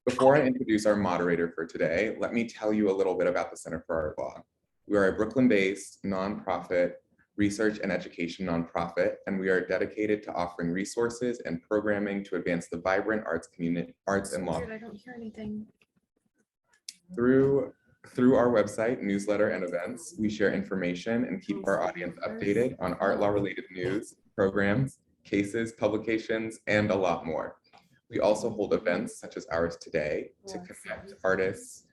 Before I introduce our moderator for today, let me tell you a little bit about the Center for Art Law. We are a Brooklyn-based nonprofit research and education nonprofit, and we are dedicated to offering resources and programming to advance the vibrant arts community, arts and law. I don't hear anything. Through our website, newsletter, and events, we share information and keep our audience updated on art law-related news, programs, cases, publications, and a lot more. We also hold events such as ours today to connect artists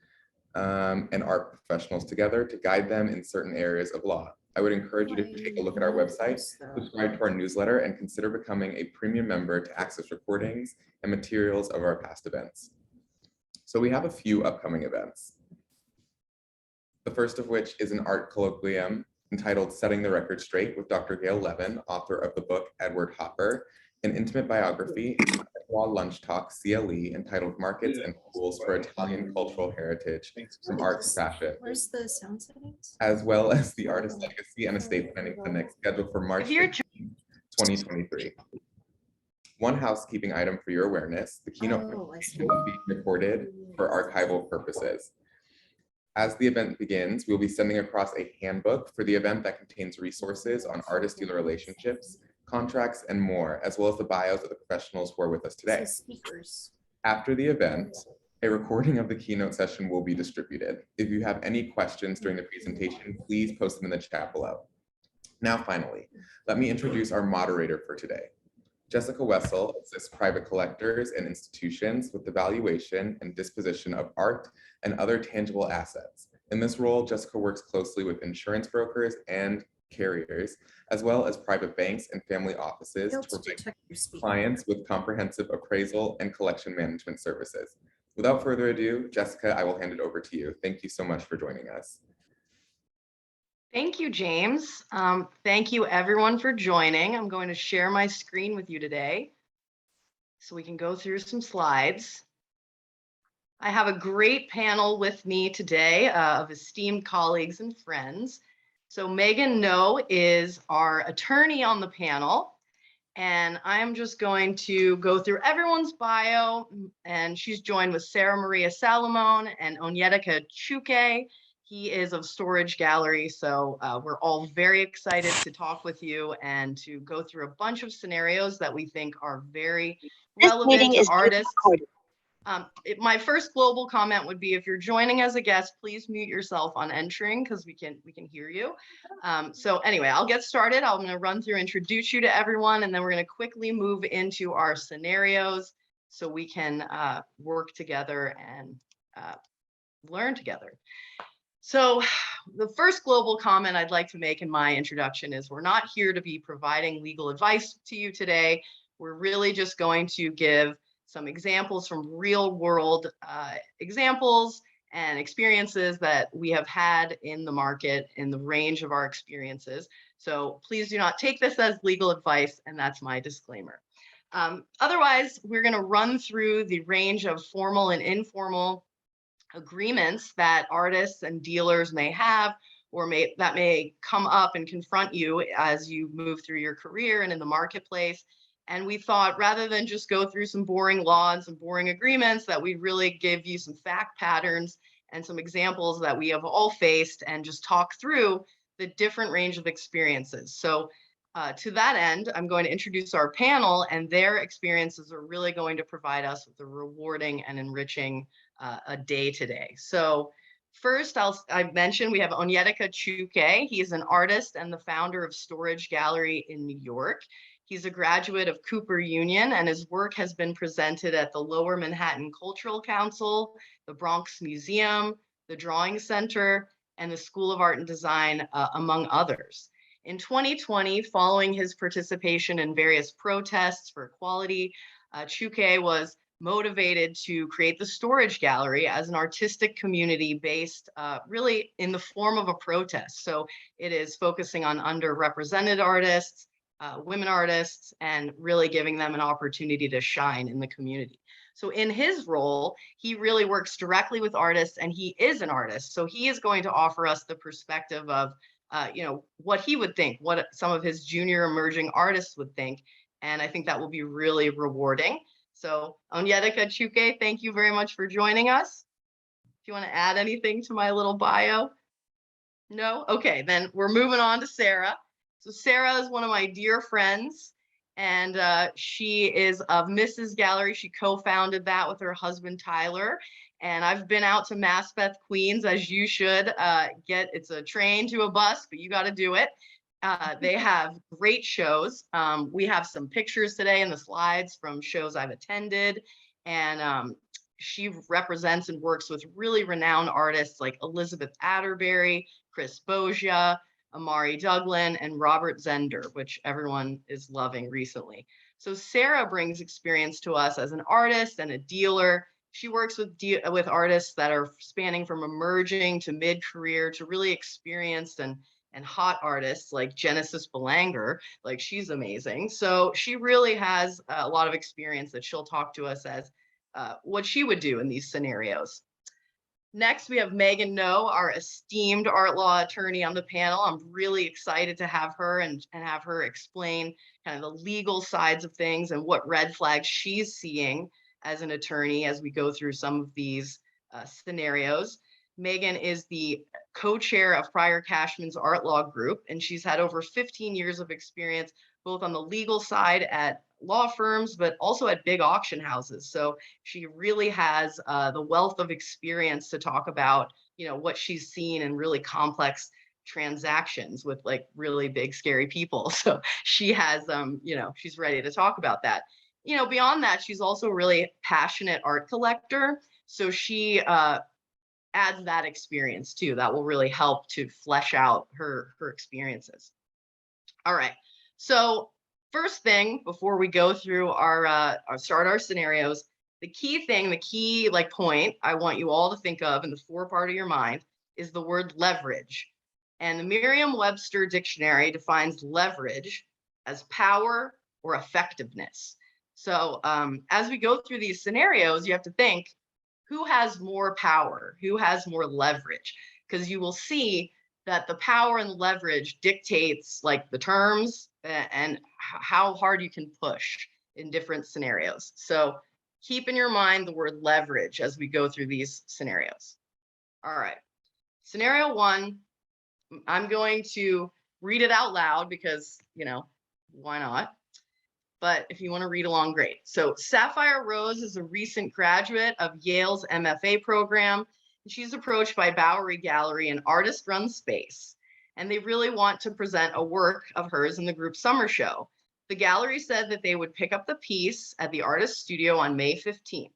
and art professionals together to guide them in certain areas of law. I would encourage you to take a look at our website, subscribe to our newsletter, and consider becoming a premium member to access recordings and materials of our past events. So we have a few upcoming events. The first of which is an art colloquium entitled Setting the Record Straight with Dr. Gail Levin, author of the book Edward Hopper, an intimate biography, and law lunch talk CLE entitled Markets and Tools for Italian Cultural Heritage from Art to Fashion. Where's the sound settings? As well as the Artist Legacy and Estate Planning Clinic scheduled for March 2023. One housekeeping item for your awareness, the keynote presentation will be recorded for archival purposes. As the event begins, we'll be sending across a handbook for the event that contains resources on artist-dealer relationships, contracts, and more, as well as the bios of the professionals who are with us today. After the event, a recording of the keynote session will be distributed. If you have any questions during the presentation, please post them in the chat below. Now, finally, let me introduce our moderator for today. Jessica Wessel assists private collectors and institutions with the valuation and disposition of art and other tangible assets. In this role, Jessica works closely with insurance brokers and carriers, as well as private banks and family offices to provide clients with comprehensive appraisal and collection management services. Without further ado, Jessica, I will hand it over to you. Thank you so much for joining us. Thank you, James. Thank you everyone for joining. I'm going to share my screen with you today so we can go through some slides. I have a great panel with me today of esteemed colleagues and friends. So Megan Noh is our attorney on the panel, and I'm just going to go through everyone's bio, and she's joined with Sara Maria Salamone and Onyedika Chuke. He is of Storage Gallery, so we're all very excited to talk with you and to go through a bunch of scenarios that we think are very relevant to artists. My first global comment would be, if you're joining as a guest, please mute yourself on entering because we can hear you. So anyway, I'll get started. I'm going to run through, introduce you to everyone, and then we're going to quickly move into our scenarios so we can work together and learn together. So the first global comment I'd like to make in my introduction is we're not here to be providing legal advice to you today. We're really just going to give some examples from real world examples and experiences that we have had in the market in the range of our experiences. So please do not take this as legal advice, and that's my disclaimer. Otherwise, we're going to run through the range of formal and informal agreements that artists and dealers may have, or that may come up and confront you as you move through your career and in the marketplace. And we thought, rather than just go through some boring law and some boring agreements, that we really give you some fact patterns and some examples that we have all faced and just talk through the different range of experiences. So to that end, I'm going to introduce our panel, and their experiences are really going to provide us with a rewarding and enriching a day today. So first, I mentioned we have Onyedika Chuke. He is an artist and the founder of Storage Gallery in New York. He's a graduate of Cooper Union, and his work has been presented at the Lower Manhattan Cultural Council, the Bronx Museum, the Drawing Center, and the School of Art and Design, among others. In 2020, following his participation in various protests for equality, Chuke was motivated to create the Storage Gallery as an artistic community based really in the form of a protest. So it is focusing on underrepresented artists, women artists, and really giving them an opportunity to shine in the community. So in his role, he really works directly with artists, and he is an artist. So he is going to offer us the perspective of what he would think, what some of his junior emerging artists would think. And I think that will be really rewarding. So Onyedika Chuke, thank you very much for joining us. Do you want to add anything to my little bio? No? Okay, then we're moving on to Sara. So Sara is one of my dear friends, and she is of Mrs. Gallery. She co-founded that with her husband, Tyler. And I've been out to Maspeth, Queens, as you should. It's a train to a bus, but you got to do it. They have great shows. We have some pictures today in the slides from shows I've attended. And she represents and works with really renowned artists like Elizabeth Atterbury, Chris Bosia, Amari Douglan, and Robert Zender, which everyone is loving recently. So Sara brings experience to us as an artist and a dealer. She works with artists that are spanning from emerging to mid-career to really experienced and hot artists like Genesis Belanger. Like, she's amazing. So she really has a lot of experience that she'll talk to us as what she would do in these scenarios. Next, we have Megan Noh, our esteemed art law attorney, on the panel. I'm really excited to have her and have her explain kind of the legal sides of things and what red flags she's seeing as an attorney as we go through some of these scenarios. Megan is the co-chair of Pryor Cashman's art law group, and she's had over 15 years of experience both on the legal side at law firms, but also at big auction houses. So she really has the wealth of experience to talk about, what she's seen in really complex transactions with like really big, scary people. So she has, she's ready to talk about that. Beyond that, she's also a really passionate art collector. So she adds that experience too. That will really help to flesh out her experiences. All right. So first thing, before we go through our scenarios, the key point I want you all to think of in the forepart of your mind is the word leverage. And the Merriam-Webster dictionary defines leverage as power or effectiveness. So as we go through these scenarios, you have to think, who has more power? Who has more leverage? Because you will see that the power and leverage dictates like the terms and how hard you can push in different scenarios. So keep in your mind the word leverage as we go through these scenarios. All right. Scenario one, I'm going to read it out loud because, why not? But if you want to read along, great. So Sapphire Rose is a recent graduate of Yale's MFA program. She's approached by Bowery Gallery, an artist-run space, and they really want to present a work of hers in the group summer show. The gallery said that they would pick up the piece at the artist studio on May 15th.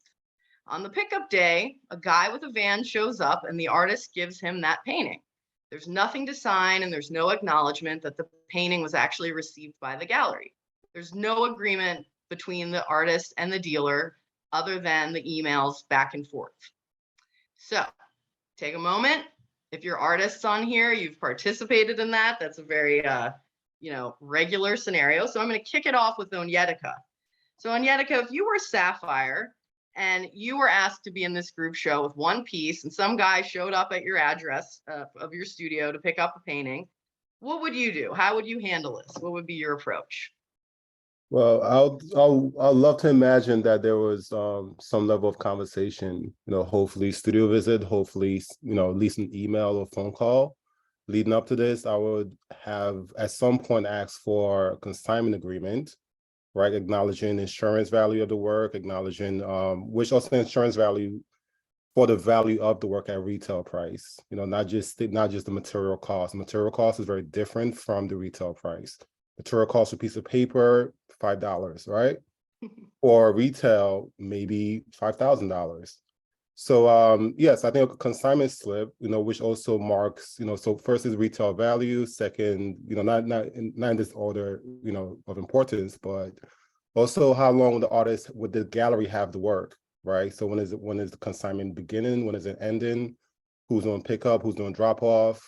On the pickup day, a guy with a van shows up and the artist gives him that painting. There's nothing to sign and there's no acknowledgement that the painting was actually received by the gallery. There's no agreement between the artist and the dealer other than the emails back and forth. So take a moment. If you're artists on here, you've participated in that. That's a very, regular scenario. So I'm going to kick it off with Onyedika. So Onyedika, if you were Sapphire and you were asked to be in this group show with one piece and some guy showed up at your address of your studio to pick up a painting, what would you do? How would you handle this? What would be your approach? Well, I'll love to imagine that there was some level of conversation, hopefully studio visit, hopefully, at least an email or phone call leading up to this. I would have at some point asked for a consignment agreement, right? Acknowledging insurance value of the work, acknowledging which also insurance value for the value of the work at retail price, not just the material cost. The material cost is very different from the retail price. Material cost a piece of paper, $5, right? Or retail, maybe $5,000. So yes, I think a consignment slip, which also marks, so first is retail value, second, not in this order, of importance, but also how long would the gallery have the work, right? So when is the consignment beginning? When is it ending? Who's doing pickup? Who's doing drop off?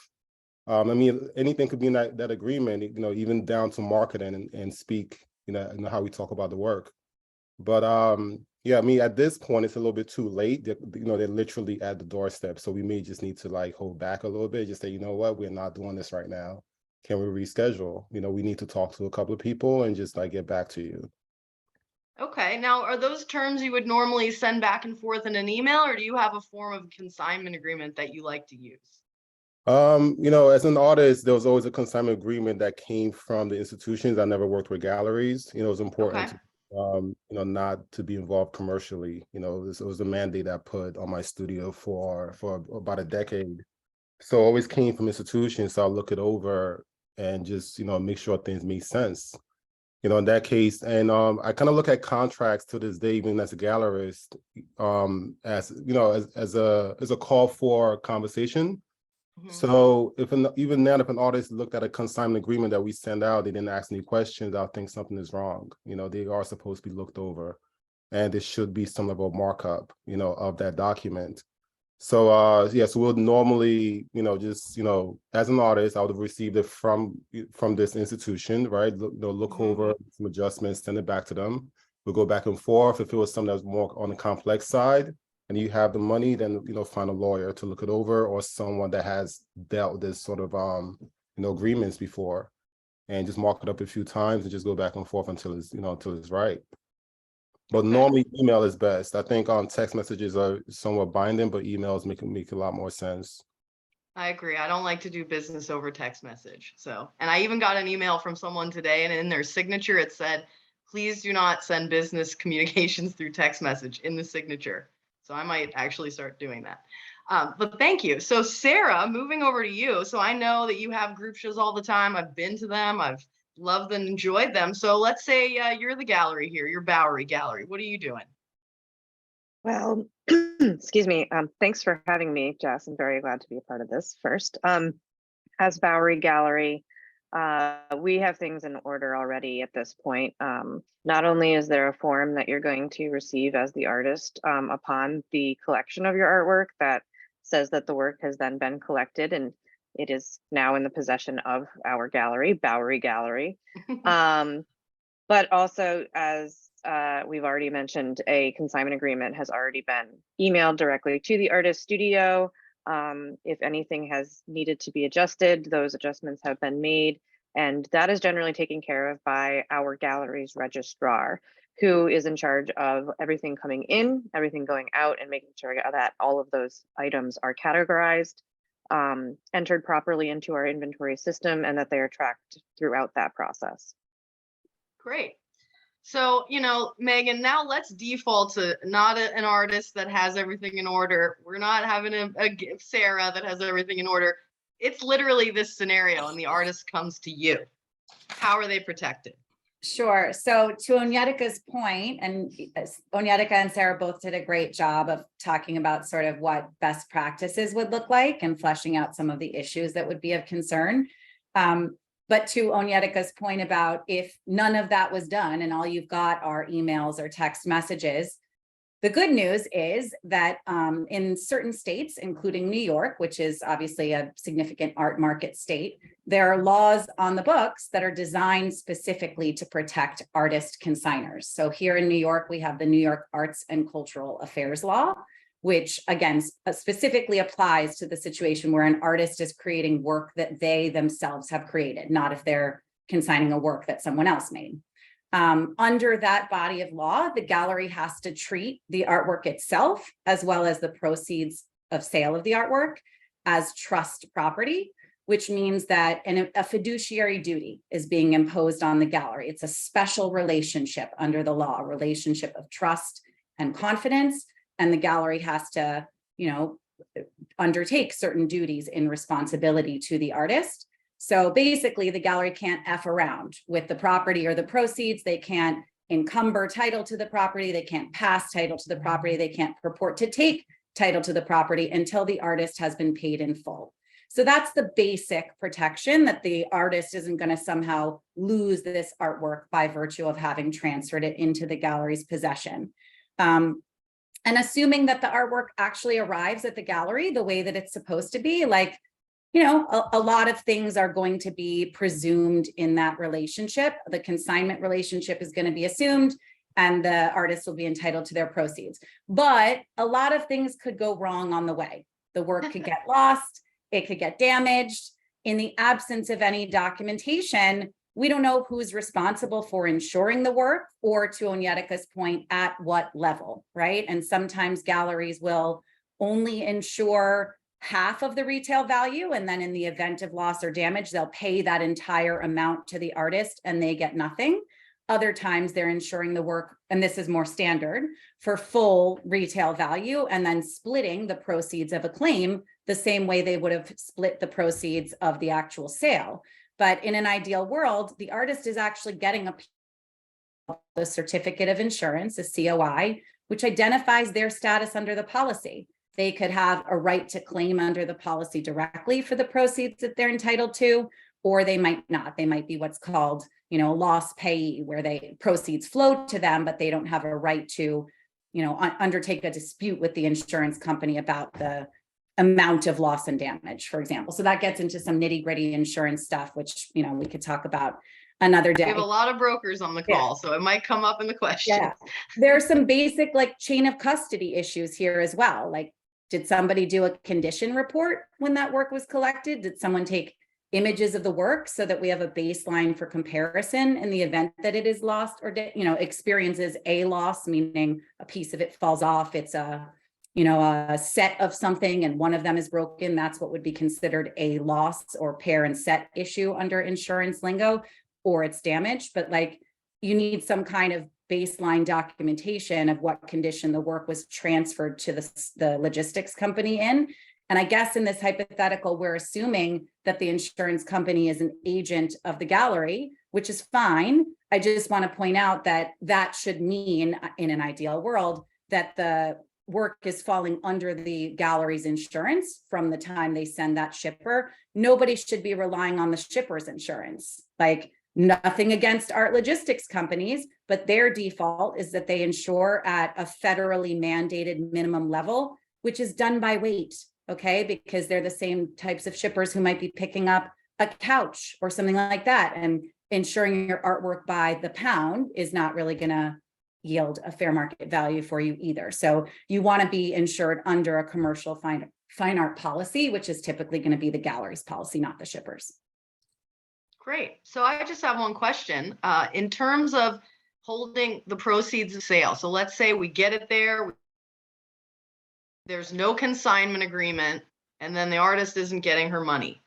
Anything could be in that agreement, even down to marketing and speak, how we talk about the work. But at this point, it's a little bit too late. They're literally at the doorstep. So we may just need to hold back a little bit, just say, you know what, we're not doing this right now. Can we reschedule? We need to talk to a couple of people and just get back to you. Okay, now are those terms you would normally send back and forth in an email, or do you have a form of consignment agreement that you like to use? As an artist, there was always a consignment agreement that came from the institutions. I never worked with galleries. It was important to, not to be involved commercially. It was a mandate I put on my studio for about a decade. So it always came from institutions. So I'll look it over and just, make sure things make sense. In that case, and I kind of look at contracts to this day, even as a gallerist, as a call for conversation. So even now, if an artist looked at a consignment agreement that we send out, they didn't ask any questions, I'll think something is wrong. They are supposed to be looked over, and there should be some level of markup, of that document. So so we'll normally, as an artist, I would have received it from this institution, right? They'll look over some adjustments, send it back to them. We'll go back and forth. If it was something that was more on the complex side, and you have the money, then find a lawyer to look it over, or someone that has dealt with this sort of agreements before, and just mark it up a few times and just go back and forth until it's right. But normally email is best. I think text messages are somewhat binding, but emails make a lot more sense. I agree. I don't like to do business over text message. And I even got an email from someone today, and in their signature it said, "Please do not send business communications through text message," in the signature. So I might actually start doing that. But thank you. So Sara, moving over to you. So I know that you have group shows all the time. I've been to them. I've loved and enjoyed them. So let's say you're the gallery here, your Bowery Gallery. What are you doing? Well, excuse me. Thanks for having me, Jess. I'm very glad to be a part of this first. As Bowery Gallery, we have things in order already at this point. Not only is there a form that you're going to receive as the artist upon the collection of your artwork that says that the work has then been collected and it is now in the possession of our gallery, Bowery Gallery. But also, as we've already mentioned, a consignment agreement has already been emailed directly to the artist studio. If anything has needed to be adjusted, those adjustments have been made, and that is generally taken care of by our gallery's registrar, who is in charge of everything coming in, everything going out, and making sure that all of those items are categorized, entered properly into our inventory system, and that they are tracked throughout that process. Great. So, Megan, now let's default to not an artist that has everything in order. We're not having a Sara that has everything in order. It's literally this scenario, and the artist comes to you. How are they protected? Sure. So to Onyedika's point, and Onyedika and Sara both did a great job of talking about sort of what best practices would look like and fleshing out some of the issues that would be of concern. But to Onyedika's point about if none of that was done and all you've got are emails or text messages, the good news is that in certain states, including New York, which is obviously a significant art market state, there are laws on the books that are designed specifically to protect artist consigners. So here in New York, we have the New York Arts and Cultural Affairs Law, which again specifically applies to the situation where an artist is creating work that they themselves have created, not if they're consigning a work that someone else made. Under that body of law, the gallery has to treat the artwork itself, as well as the proceeds of sale of the artwork, as trust property, which means that a fiduciary duty is being imposed on the gallery. It's a special relationship under the law, a relationship of trust and confidence, and the gallery has to, undertake certain duties in responsibility to the artist. So basically, the gallery can't F around with the property or the proceeds. They can't encumber title to the property. They can't pass title to the property. They can't purport to take title to the property until the artist has been paid in full. So that's the basic protection, that the artist isn't going to somehow lose this artwork by virtue of having transferred it into the gallery's possession. And assuming that the artwork actually arrives at the gallery the way that it's supposed to be, a lot of things are going to be presumed in that relationship. The consignment relationship is going to be assumed, and the artist will be entitled to their proceeds. But a lot of things could go wrong on the way. The work could get lost, it could get damaged. In the absence of any documentation, we don't know who's responsible for ensuring the work, or to Onyedika's point, at what level, right? And sometimes galleries will only insure half of the retail value, and then in the event of loss or damage, they'll pay that entire amount to the artist and they get nothing. Other times they're insuring the work, and this is more standard, for full retail value and then splitting the proceeds of a claim the same way they would have split the proceeds of the actual sale. But in an ideal world, the artist is actually getting the certificate of insurance, a COI, which identifies their status under the policy. They could have a right to claim under the policy directly for the proceeds that they're entitled to, or they might not. They might be what's called, loss payee, where proceeds flow to them, but they don't have a right to, undertake a dispute with the insurance company about the amount of loss and damage, for example. So that gets into some nitty-gritty insurance stuff, which, we could talk about another day. We have a lot of brokers on the call, so it might come up in the question. Yeah. There are some basic chain of custody issues here as well. Did somebody do a condition report when that work was collected? Did someone take images of the work so that we have a baseline for comparison in the event that it is lost or, experiences a loss, meaning a piece of it falls off, it's a set of something and one of them is broken? That's what would be considered a loss or pair and set issue under insurance lingo, or it's damaged. But you need some kind of baseline documentation of what condition the work was transferred to the logistics company in. And I guess in this hypothetical, we're assuming that the insurance company is an agent of the gallery, which is fine. I just want to point out that that should mean, in an ideal world, that the work is falling under the gallery's insurance from the time they send that shipper. Nobody should be relying on the shipper's insurance. Nothing against art logistics companies, but their default is that they insure at a federally mandated minimum level, which is done by weight, okay? Because they're the same types of shippers who might be picking up a couch or something like that. And insuring your artwork by the pound is not really gonna yield a fair market value for you either. So you wanna be insured under a commercial fine art policy, which is typically gonna be the gallery's policy, not the shipper's. Great. So I just have one question. In terms of holding the proceeds of sale, so let's say we get it there, there's no consignment agreement, and then the artist isn't getting her money.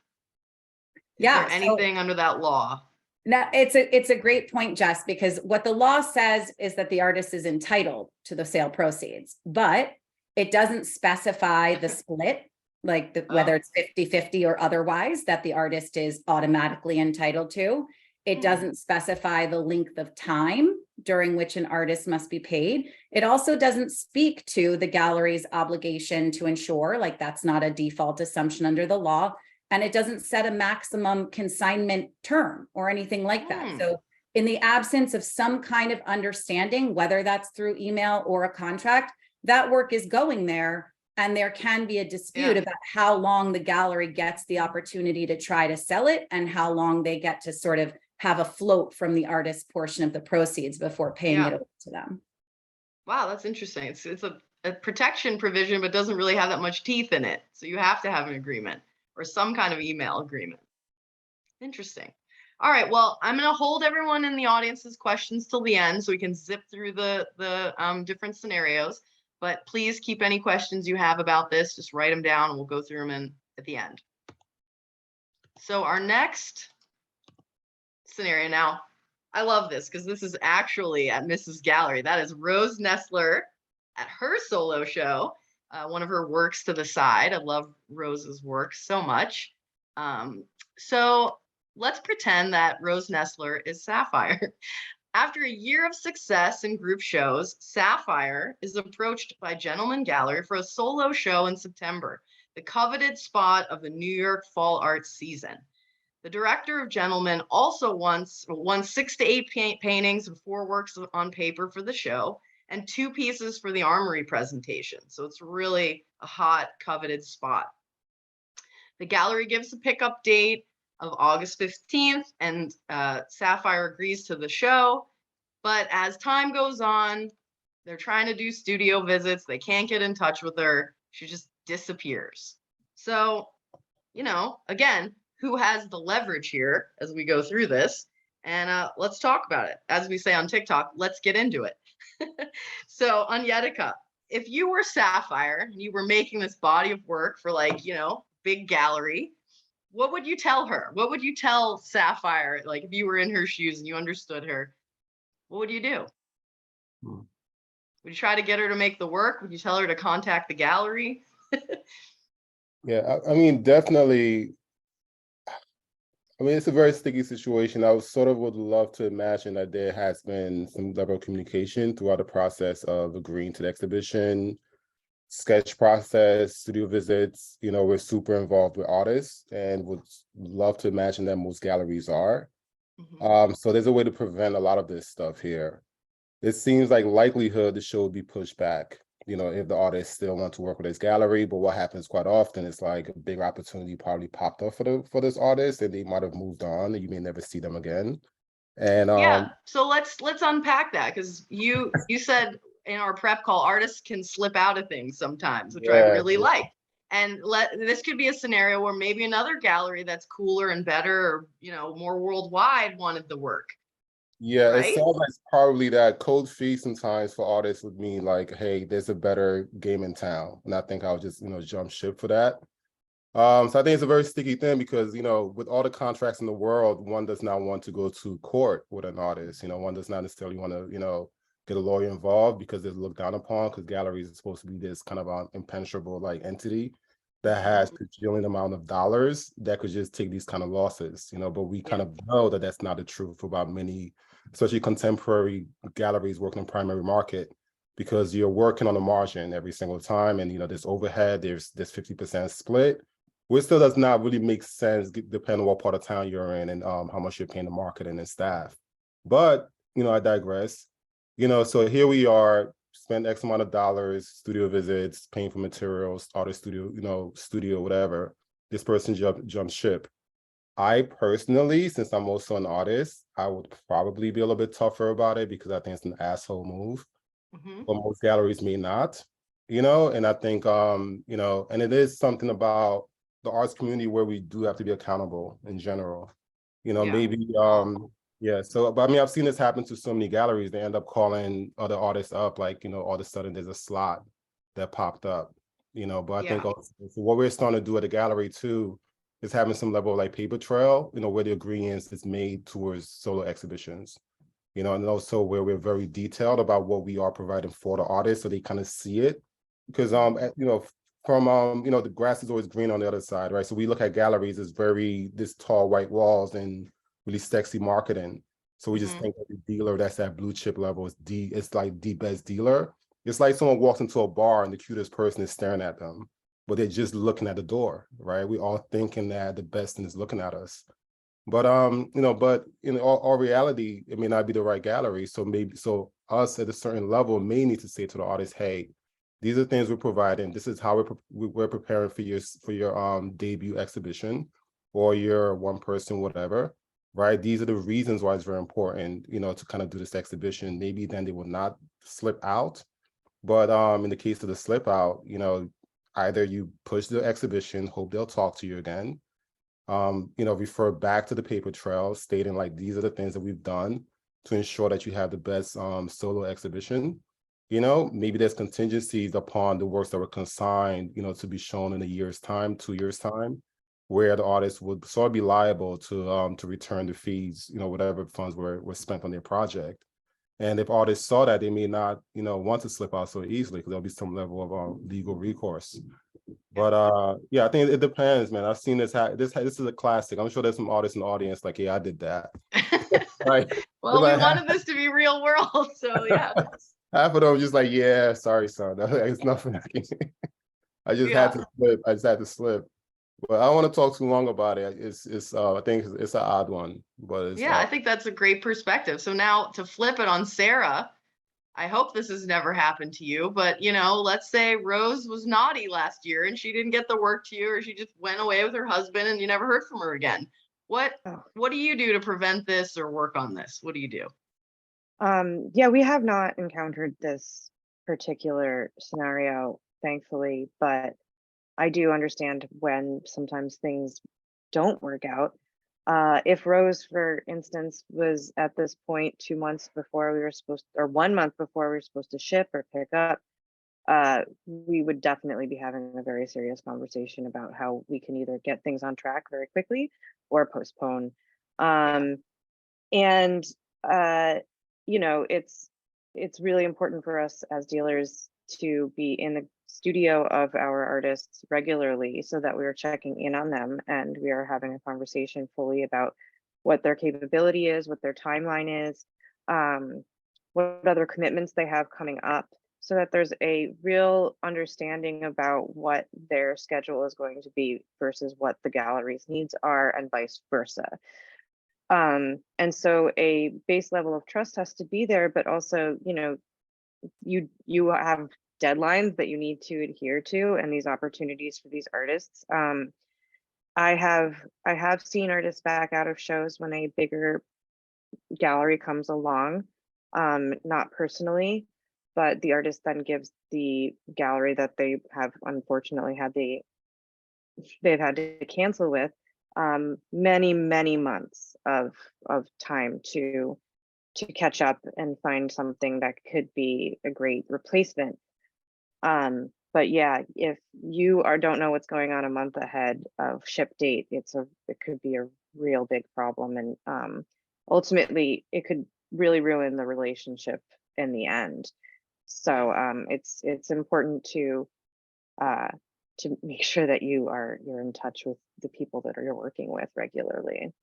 Yeah. Is there anything under that law? Now, it's a great point, Jess, because what the law says is that the artist is entitled to the sale proceeds, but it doesn't specify the split, whether it's 50-50 or otherwise, that the artist is automatically entitled to. It doesn't specify the length of time during which an artist must be paid. It also doesn't speak to the gallery's obligation to insure, that's not a default assumption under the law. And it doesn't set a maximum consignment term or anything like that. So in the absence of some kind of understanding, whether that's through email or a contract, that work is going there. And there can be a dispute about how long the gallery gets the opportunity to try to sell it and how long they get to sort of have a float from the artist's portion of the proceeds before paying it over to them. Wow, that's interesting. It's a protection provision, but doesn't really have that much teeth in it. So you have to have an agreement or some kind of email agreement. Interesting. All right, well, I'm going to hold everyone in the audience's questions till the end so we can zip through the different scenarios. But please keep any questions you have about this, just write them down and we'll go through them at the end. So our next scenario, now, I love this because this is actually at Mrs. Gallery. That is Rose Nestler at her solo show, one of her works to the side. I love Rose's work so much. So let's pretend that Rose Nestler is Sapphire. After a year of success in group shows, Sapphire is approached by Gentleman Gallery for a solo show in September, the coveted spot of the New York fall art season. The director of Gentleman also won 6 to 8 paintings and 4 works on paper for the show and 2 pieces for the Armory presentation. So it's really a hot, coveted spot. The gallery gives a pickup date of August 15th, and Sapphire agrees to the show. But as time goes on, they're trying to do studio visits. They can't get in touch with her. She just disappears. So, again, who has the leverage here as we go through this? and let's talk about it. As we say on TikTok, let's get into it. So Onyedika, if you were Sapphire and you were making this body of work for like, big gallery, what would you tell her? What would you tell Sapphire? Like if you were in her shoes and you understood her, what would you do? Would you try to get her to make the work? Would you tell her to contact the gallery? Yeah, I mean, definitely. I mean, it's a very sticky situation. I would love to imagine that there has been some level of communication throughout the process of agreeing to the exhibition, sketch process, studio visits. We're super involved with artists and would love to imagine that most galleries are. So there's a way to prevent a lot of this stuff here. It seems like likelihood the show would be pushed back, if the artists still want to work with this gallery. But what happens quite often is like a big opportunity probably popped up for this artist and they might have moved on and you may never see them again. And yeah, so let's unpack that, because you said in our prep call, artists can slip out of things sometimes, which I really like. And this could be a scenario where maybe another gallery that's cooler and better, or more worldwide wanted the work. Yeah, right? It sounds like probably that cold feet sometimes for artists would mean like, hey, there's a better game in town. And I think I'll just, jump ship for that. So I think it's a very sticky thing because, with all the contracts in the world, one does not want to go to court with an artist. One does not necessarily want to, get a lawyer involved because they're looked down upon, because galleries are supposed to be this kind of impenetrable like entity that has a amount of dollars that could just take these kind of losses, but we kind of know that that's not the truth about many, especially contemporary galleries working in primary market, because you're working on the margin every single time. And, there's overhead, there's 50% split, which still does not really make sense depending on what part of town you're in and how much you're paying the marketing and staff. But, I digress. So here we are, spend X amount of dollars, studio visits, paying for materials, artist studio, whatever. This person jumped ship. I personally, since I'm also an artist, I would probably be a little bit tougher about it because I think it's an asshole move. But most galleries may not, and I think, and it is something about the arts community where we do have to be accountable in general. Maybe, so, but I mean, I've seen this happen to so many galleries. They end up calling other artists up, like, all of a sudden there's a slot that popped up, but I think also, so what we're starting to do at the gallery too is having some level of like paper trail, where the agreements is made towards solo exhibitions, and also where we're very detailed about what we are providing for the artists so they kind of see it. Because, from, the grass is always green on the other side, right? So we look at galleries as this tall white walls and really sexy marketing. So we just think that the dealer that's at blue chip level it's like the best dealer. It's like someone walks into a bar and the cutest person is staring at them, but they're just looking at the door, right? We all thinking that the best thing is looking at us. But but in all reality, it may not be the right gallery. So us at a certain level may need to say to the artist, hey, these are things we're providing. This is how we're preparing for your debut exhibition or your one person, whatever. Right. These are the reasons why it's very important, to kind of do this exhibition. Maybe then they will not slip out. But in the case of the slip out, either you push the exhibition, hope they'll talk to you again, refer back to the paper trail stating like these are the things that we've done to ensure that you have the best solo exhibition. Maybe there's contingencies upon the works that were consigned, to be shown in a year's time, 2 years time, where the artist would sort of be liable to return the fees, whatever funds were spent on their project. And if artists saw that, they may not, want to slip out so easily because there'll be some level of legal recourse. But I think it depends, man. I've seen this. This is a classic. I'm sure there's some artists in the audience like, yeah, I did that. Right. Well, we wanted this to be real world, so yeah. Half of them just like, yeah, sorry, son. It's nothing. I just had to slip. But I don't want to talk too long about it. I think it's an odd one, but I think that's a great perspective. So now to flip it on Sara, I hope this has never happened to you, but let's say Rose was naughty last year and she didn't get the work to you, or she just went away with her husband and you never heard from her again. What do you do to prevent this or work on this? What do you do? We have not encountered this particular scenario, thankfully, but I do understand when sometimes things don't work out. If Rose, for instance, was at this point 2 months before we were supposed, or 1 month before we were supposed to ship or pick up, we would definitely be having a very serious conversation about how we can either get things on track very quickly or postpone. And you know, it's really important for us as dealers to be in the studio of our artists regularly so that we are checking in on them and we are having a conversation fully about what their capability is, what their timeline is, what other commitments they have coming up, so that there's a real understanding about what their schedule is going to be versus what the gallery's needs are, and vice versa. And so a base level of trust has to be there, but also, you know, you have deadlines that you need to adhere to, and these opportunities for these artists. I have seen artists back out of shows when a bigger gallery comes along, not personally, but the artist then gives the gallery that they have unfortunately they've had to cancel with many months of time to catch up and find something that could be a great replacement. But yeah, if you don't know what's going on a month ahead of ship date, it could be a real big problem, and ultimately it could really ruin the relationship in the end. So it's important to make sure that you're in touch with the people that you're working with regularly.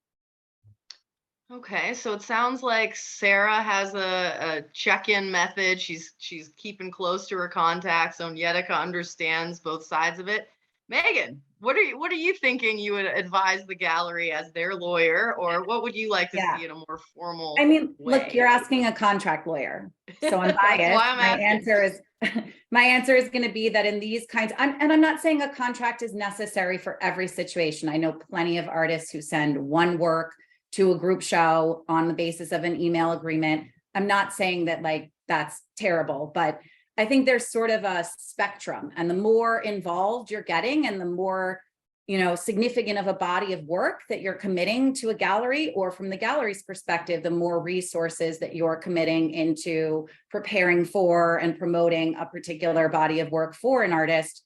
Okay, so it sounds like Sara has a check-in method. She's keeping close to her contacts. Onyedika understands both sides of it. Megan, what are you thinking you would advise the gallery as their lawyer, or what would you like to see in a more formal I mean, way? look, you're asking a contract lawyer, so I'm biased. That's why I'm asking. My answer is going to be that in these kinds, I'm not saying a contract is necessary for every situation. I know plenty of artists who send one work to a group show on the basis of an email agreement. I'm not saying that like that's terrible, but I think there's sort of a spectrum, and the more involved you're getting and the more, you know, significant of a body of work that you're committing to a gallery, or from the gallery's perspective, the more resources that you're committing into preparing for and promoting a particular body of work for an artist,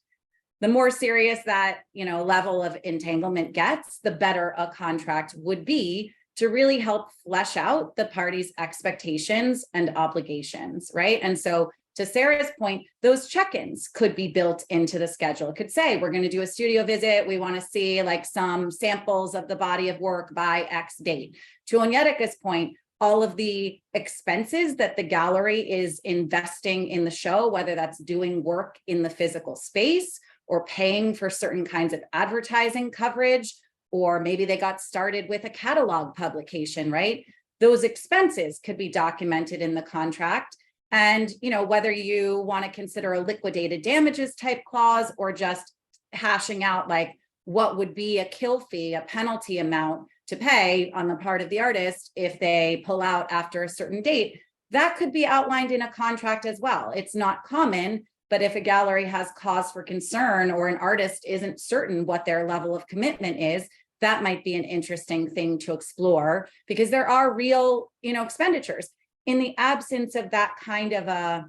the more serious that, you know, level of entanglement gets, the better a contract would be to really help flesh out the parties' expectations and obligations, right? And so to Sara's point, those check-ins could be built into the schedule. It could say, we're going to do a studio visit. We want to see like some samples of the body of work by X date. To Onyedika's point, all of the expenses that the gallery is investing in the show, whether that's doing work in the physical space or paying for certain kinds of advertising coverage, or maybe they got started with a catalog publication, right? Those expenses could be documented in the contract. And, you know, whether you want to consider a liquidated damages type clause or just hashing out like what would be a kill fee, a penalty amount to pay on the part of the artist if they pull out after a certain date, that could be outlined in a contract as well. It's not common, but if a gallery has cause for concern or an artist isn't certain what their level of commitment is, that might be an interesting thing to explore, because there are real, you know, expenditures. In the absence of that kind of a,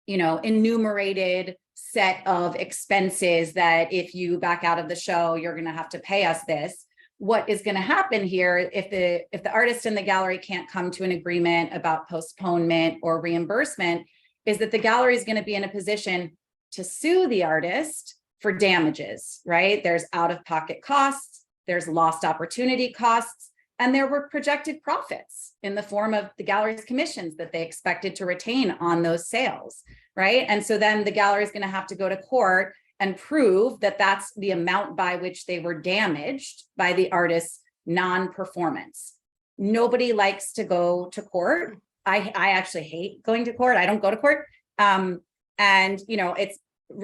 you know, enumerated set of expenses that if you back out of the show, you're going to have to pay us this. What is going to happen here if the artist and the gallery can't come to an agreement about postponement or reimbursement is that the gallery is going to be in a position to sue the artist for damages, right? There's out-of-pocket costs, there's lost opportunity costs, and there were projected profits in the form of the gallery's commissions that they expected to retain on those sales, right? And so then the gallery is going to have to go to court and prove that that's the amount by which they were damaged by the artist's non-performance. Nobody likes to go to court. I actually hate going to court. I don't go to court. And, you know, it's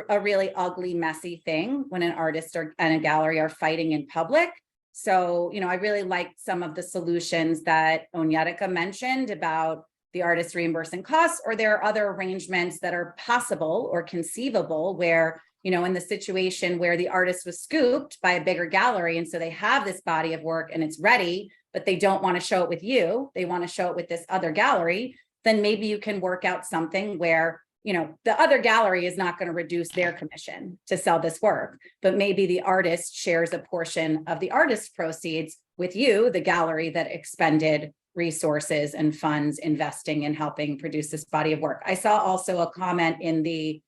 a really ugly, messy thing when an artist and a gallery are fighting in public. So, you know, I really liked some of the solutions that Onyedika mentioned about the artist reimbursing costs, or there are other arrangements that are possible or conceivable where you know, in the situation where the artist was scooped by a bigger gallery, and so they have this body of work and it's ready, but they don't want to show it with you, they want to show it with this other gallery, then maybe you can work out something where, you know, the other gallery is not going to reduce their commission to sell this work, but maybe the artist shares a portion of the artist's proceeds with you, the gallery that expended resources and funds investing in helping produce this body of work. I saw also a comment in the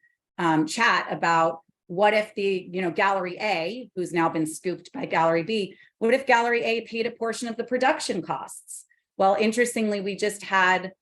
chat about what if the, you know, Gallery A, who's now been scooped by Gallery B, what if Gallery A paid a portion of the production costs? Well, interestingly, we just had,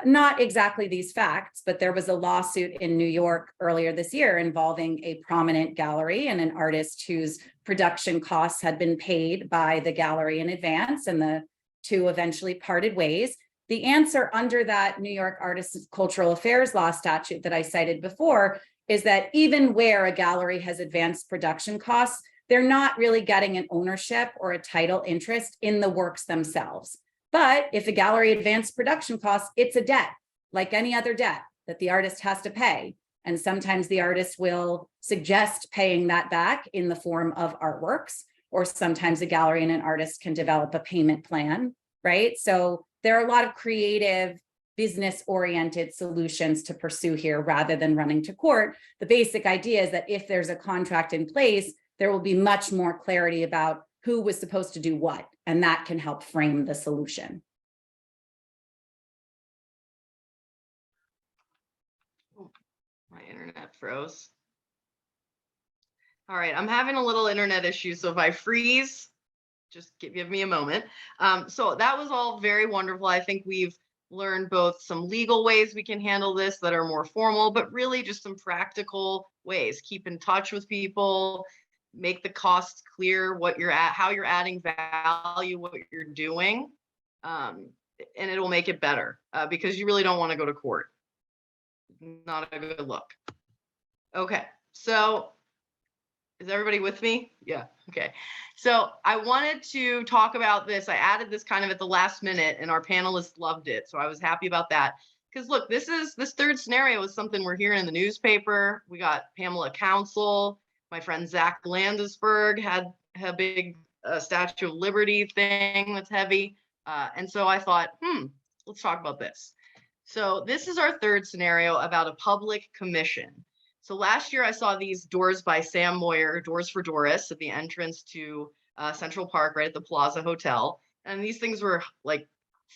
not exactly these facts, but there was a lawsuit in New York earlier this year involving a prominent gallery and an artist whose production costs had been paid by the gallery in advance, and the two eventually parted ways. The answer under that New York Artists' Cultural Affairs Law statute that I cited before is that even where a gallery has advanced production costs, they're not really getting an ownership or a title interest in the works themselves. But if a gallery advanced production costs, it's a debt, like any other debt that the artist has to pay. And sometimes the artist will suggest paying that back in the form of artworks, or sometimes a gallery and an artist can develop a payment plan, right? So there are a lot of creative, business-oriented solutions to pursue here rather than running to court. The basic idea is that if there's a contract in place, there will be much more clarity about who was supposed to do what, and that can help frame the solution. Oh, my internet froze. All right, I'm having a little internet issue, so if I freeze, just give me a moment. So that was all very wonderful. I think we've learned both some legal ways we can handle this that are more formal, but really just some practical ways. Keep in touch with people, make the costs clear, what you're at, how you're adding value, what you're doing, and it'll make it better because you really don't want to go to court. Not a good look. Okay, so is everybody with me? Yeah, okay. So I wanted to talk about this. I added this kind of at the last minute and our panelists loved it. So I was happy about that. Because look, this third scenario is something we're hearing in the newspaper. We got Pamela Council. My friend Zach Landesberg had a big Statue of Liberty thing that's heavy. And so I thought, let's talk about this. So this is our third scenario about a public commission. So last year I saw these doors by Sam Moyer, Doors for Doris, at the entrance to Central Park, right at the Plaza Hotel. And these things were like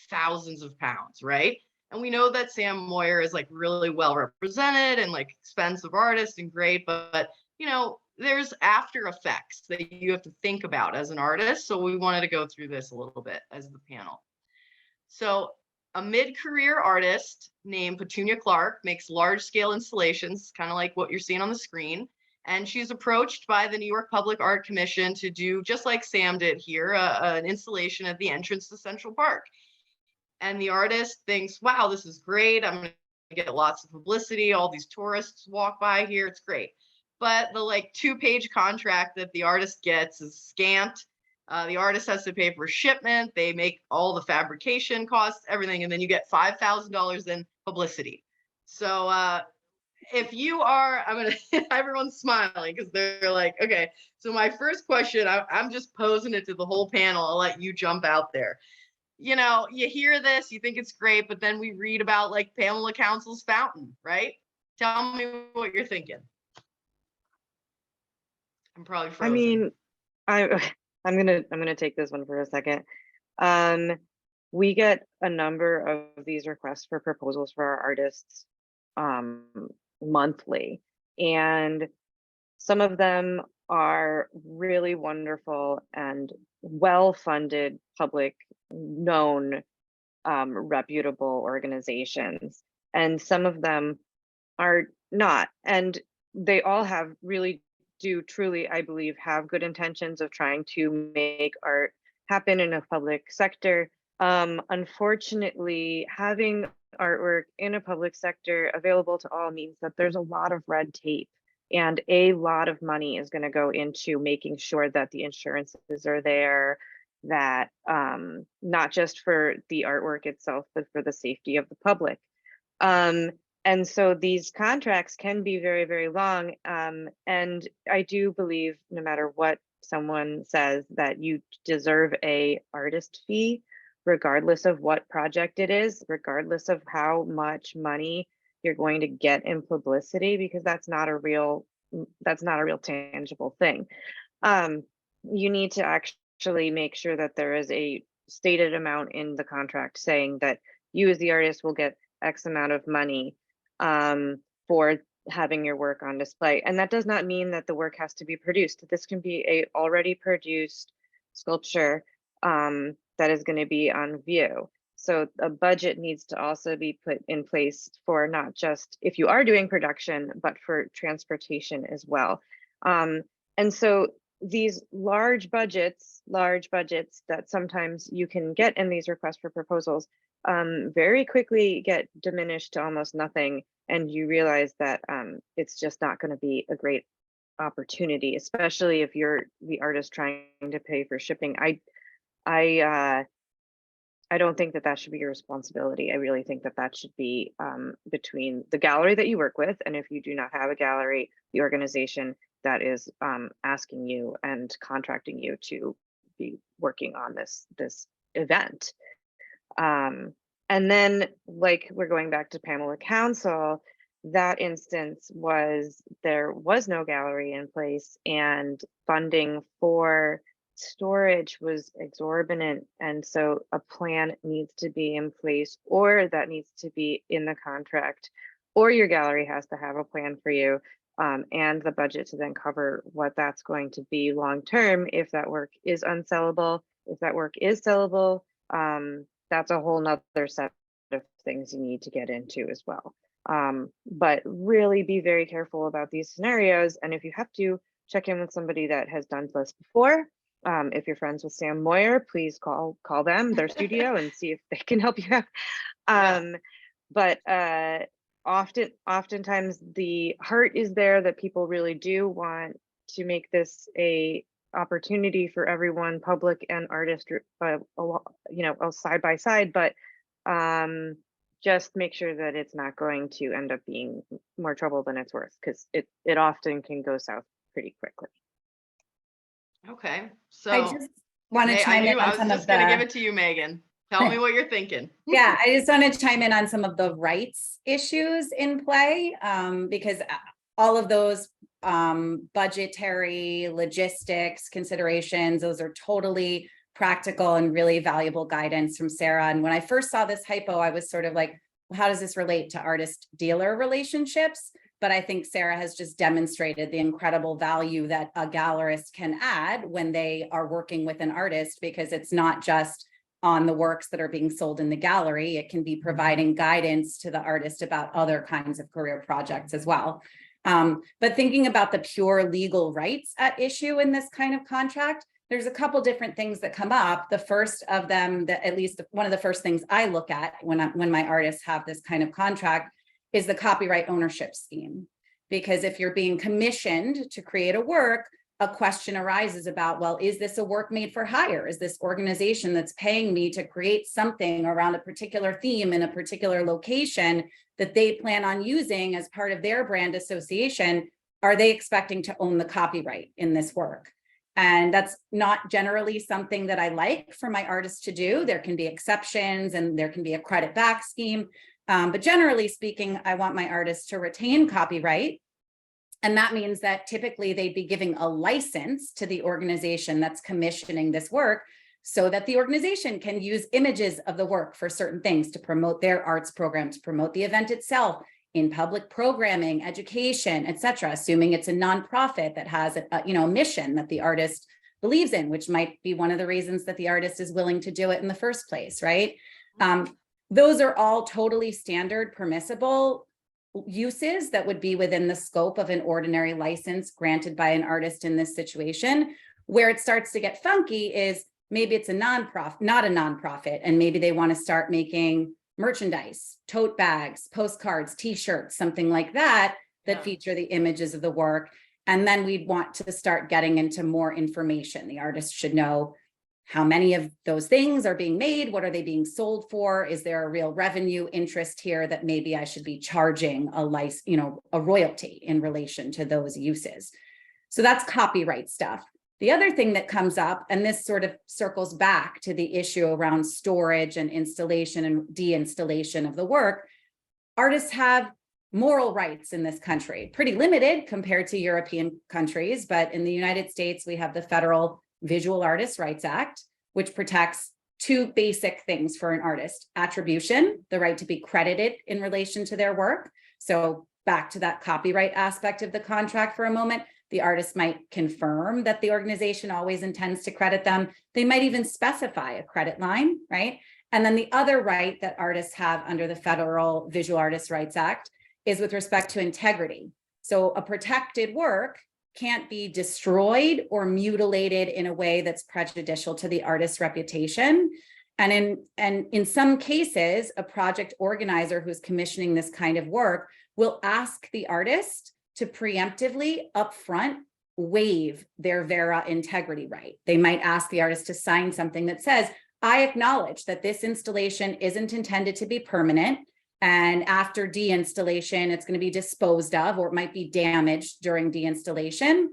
thousands of pounds, right? And we know that Sam Moyer is like really well represented and like expensive artist and great, but you know, there's after effects that you have to think about as an artist. So we wanted to go through this a little bit as the panel. So a mid-career artist named Petunia Clark makes large-scale installations, kind of like what you're seeing on the screen. And she's approached by the New York Public Art Commission to do, just like Sam did here, an installation at the entrance to Central Park. And the artist thinks, wow, this is great. I'm going to get lots of publicity. All these tourists walk by here. It's great. But the like 2-page contract that the artist gets is scant. The artist has to pay for shipment. They make all the fabrication costs, everything, and then you get $5,000 in publicity. So if you are, everyone's smiling because they're like, okay. So my first question, I'm just posing it to the whole panel. I'll let you jump out there. You know, you hear this, you think it's great, but then we read about like Pamela Council's fountain, right? Tell me what you're thinking. I'm probably frozen. I mean, I'm gonna take this one for a second. We get a number of these requests for proposals for our artists monthly, and some of them are really wonderful and well-funded, public, known, reputable organizations, and some of them are not, and they all have really do truly, I believe, have good intentions of trying to make art happen in a public sector. Unfortunately, having artwork in a public sector available to all means that there's a lot of red tape and a lot of money is going to go into making sure that the insurances are there, that not just for the artwork itself, but for the safety of the public. And so these contracts can be very, very long. And I do believe no matter what someone says, that you deserve a artist fee, regardless of what project it is, regardless of how much money you're going to get in publicity, because that's not a real tangible thing. You need to actually make sure that there is a stated amount in the contract saying that you as the artist will get X amount of money for having your work on display. And that does not mean that the work has to be produced. This can be a already produced sculpture that is going to be on view. So a budget needs to also be put in place for not just if you are doing production, but for transportation as well. And so these large budgets that sometimes you can get in these requests for proposals very quickly get diminished to almost nothing. And you realize that it's just not going to be a great opportunity, especially if you're the artist trying to pay for shipping. I don't think that should be your responsibility. I really think that should be between the gallery that you work with, and if you do not have a gallery, the organization that is asking you and contracting you to be working on this event. And then, like, we're going back to Pamela Council, that instance was there was no gallery in place, and funding for storage was exorbitant, and so a plan needs to be in place, or that needs to be in the contract, or your gallery has to have a plan for you and the budget to then cover what that's going to be long term if that work is unsellable. If that work is sellable, that's a whole nother set of things you need to get into as well. But really be very careful about these scenarios, and if you have to, check in with somebody that has done this before. If you're friends with Sam Moyer, please call them, their studio, and see if they can help you out. But oftentimes the heart is there that people really do want to make this a opportunity for everyone, public and artist, side by side. But just make sure that it's not going to end up being more trouble than it's worth, because it often can go south pretty quickly. Okay, so I just want to chime in on some of the. I was just going to give it to you, Megan. Tell me what you're thinking. Yeah, I just want to chime in on some of the rights issues in play, because all of those budgetary logistics considerations, those are totally practical and really valuable guidance from Sara. And when I first saw this hypo, I was sort of like, well, how does this relate to artist-dealer relationships? But I think Sara has just demonstrated the incredible value that a gallerist can add when they are working with an artist, because it's not just on the works that are being sold in the gallery. It can be providing guidance to the artist about other kinds of career projects as well. But thinking about the pure legal rights at issue in this kind of contract, there's a couple different things that come up. The first of them, that at least one of the first things I look at when my artists have this kind of contract, is the copyright ownership scheme. Because if you're being commissioned to create a work, a question arises about, well, is this a work made for hire? Is this organization that's paying me to create something around a particular theme in a particular location that they plan on using as part of their brand association? Are they expecting to own the copyright in this work? And that's not generally something that I like for my artists to do. There can be exceptions and there can be a credit back scheme. But generally speaking, I want my artists to retain copyright. And that means that typically they'd be giving a license to the organization that's commissioning this work, so that the organization can use images of the work for certain things, to promote their arts program, to promote the event itself in public programming, education, etc., assuming it's a nonprofit that has a mission that the artist believes in, which might be one of the reasons that the artist is willing to do it in the first place, right? Those are all totally standard, permissible uses that would be within the scope of an ordinary license granted by an artist in this situation. Where it starts to get funky is maybe it's a nonprofit, not a nonprofit, and maybe they want to start making merchandise, tote bags, postcards, t-shirts, something like that, that feature the images of the work. And then we'd want to start getting into more information. The artist should know how many of those things are being made? What are they being sold for? Is there a real revenue interest here that maybe I should be charging a royalty in relation to those uses? So that's copyright stuff. The other thing that comes up, and this sort of circles back to the issue around storage and installation and de-installation of the work, artists have moral rights in this country, pretty limited compared to European countries, but in the United States, we have the Federal Visual Artists' Rights Act, which protects two basic things for an artist: attribution, the right to be credited in relation to their work. So back to that copyright aspect of the contract for a moment, the artist might confirm that the organization always intends to credit them. They might even specify a credit line, right? And then the other right that artists have under the Federal Visual Artists' Rights Act is with respect to integrity. So a protected work can't be destroyed or mutilated in a way that's prejudicial to the artist's reputation. And in some cases, a project organizer who's commissioning this kind of work will ask the artist to preemptively upfront waive their vera integrity right. They might ask the artist to sign something that says, I acknowledge that this installation isn't intended to be permanent, and after deinstallation, it's going to be disposed of, or it might be damaged during deinstallation.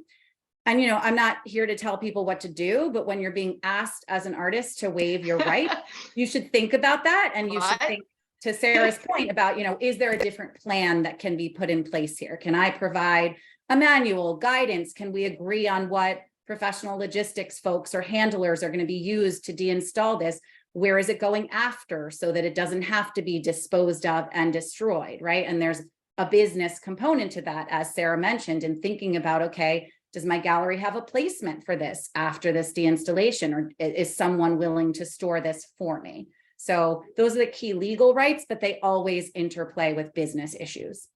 And, I'm not here to tell people what to do, but when you're being asked as an artist to waive your right, you should think about that. And you should think, to Sarah's point about, is there a different plan that can be put in place here? Can I provide a manual, guidance? Can we agree on what professional logistics folks or handlers are going to be used to deinstall this? Where is it going after, so that it doesn't have to be disposed of and destroyed, right? And there's a business component to that, as Sarah mentioned, in thinking about, okay, does my gallery have a placement for this after this deinstallation, or is someone willing to store this for me? So those are the key legal rights, but they always interplay with business issues.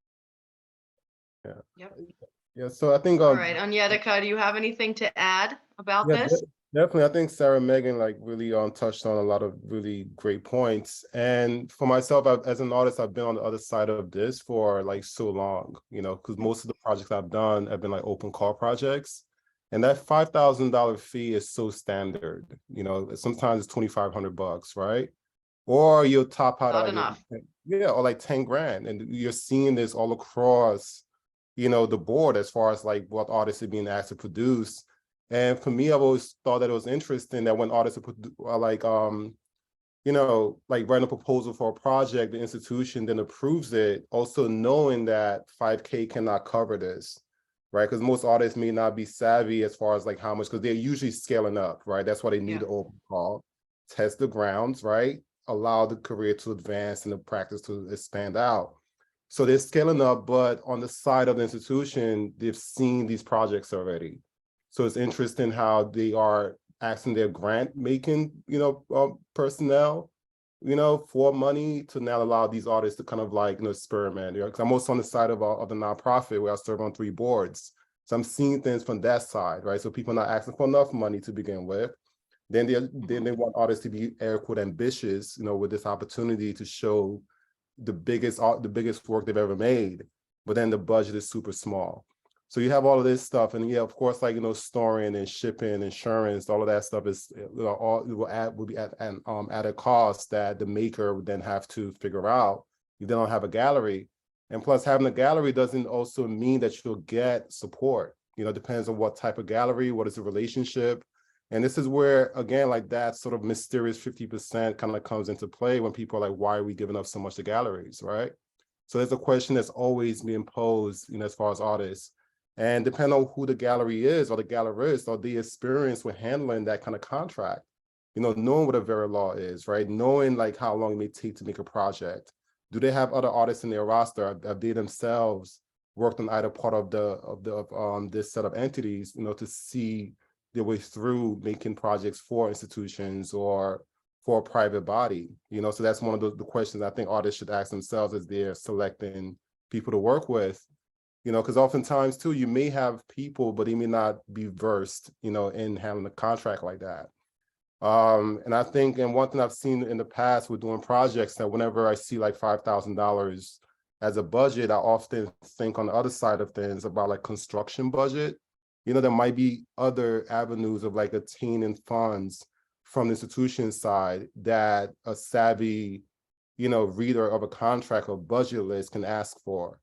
Yeah. Yep. Yeah. So I think. All right, Onyedika, do you have anything to add about this? Definitely. I think Sarah and Megan really touched on a lot of really great points. And for myself, as an artist, I've been on the other side of this for so long, because most of the projects I've done have been open call projects. And that $5,000 fee is so standard. Sometimes it's $2,500, right? Or you'll top out Not at enough. or 10 grand. And you're seeing this all across, the board, as far as what artists are being asked to produce. And for me, I've always thought that it was interesting that when artists are writing a proposal for a project, the institution then approves it, also knowing that 5K cannot cover this, right? Because most artists may not be savvy as far as how much, because they're usually scaling up, right? That's why they need the open call, test the grounds, right? Allow the career to advance and the practice to expand out. So they're scaling up, but on the side of the institution, they've seen these projects already. So it's interesting how they are asking their grant making, personnel, for money to now allow these artists to kind of experiment. Because I'm also on the side of the nonprofit where I serve on 3 boards. So I'm seeing things from that side, right? So people are not asking for enough money to begin with. Then they want artists to be air quote ambitious, with this opportunity to show the biggest work they've ever made, but then the budget is super small. So you have all of this stuff, and of course, storing and shipping, insurance, all of that stuff is will be at a cost that the maker would then have to figure out. You then don't have a gallery, and plus having a gallery doesn't also mean that you'll get support. It depends on what type of gallery, what is the relationship, and this is where again that sort of mysterious 50% kind of comes into play when people are like, why are we giving up so much to galleries, right? So there's a question that's always being posed, as far as artists. And depending on who the gallery is or the gallerist or the experience with handling that kind of contract, knowing what a vera law is, right? Knowing how long it may take to make a project. Do they have other artists in their roster? Have they themselves worked on either part of this set of entities, to see their way through making projects for institutions or for a private body? So that's one of the questions I think artists should ask themselves as they're selecting people to work with. Because oftentimes too, you may have people, but they may not be versed, in handling a contract like that. And I think, and one thing I've seen in the past with doing projects, that whenever I see $5,000 as a budget, I often think on the other side of things about construction budget. There might be other avenues of attaining funds from the institution side that a savvy, reader of a contract or budget list can ask for.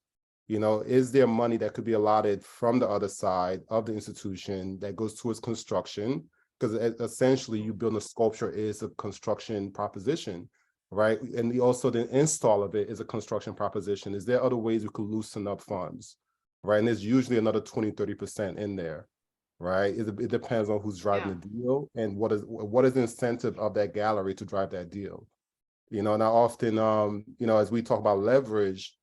Is there money that could be allotted from the other side of the institution that goes towards construction? Because essentially you build a sculpture is a construction proposition, right? And also the install of it is a construction proposition. Is there other ways we could loosen up funds, right? And there's usually another 20, 30% in there, right? It depends on who's driving the deal and what is the incentive of that gallery to drive that deal. And I often, as we talk about leverage,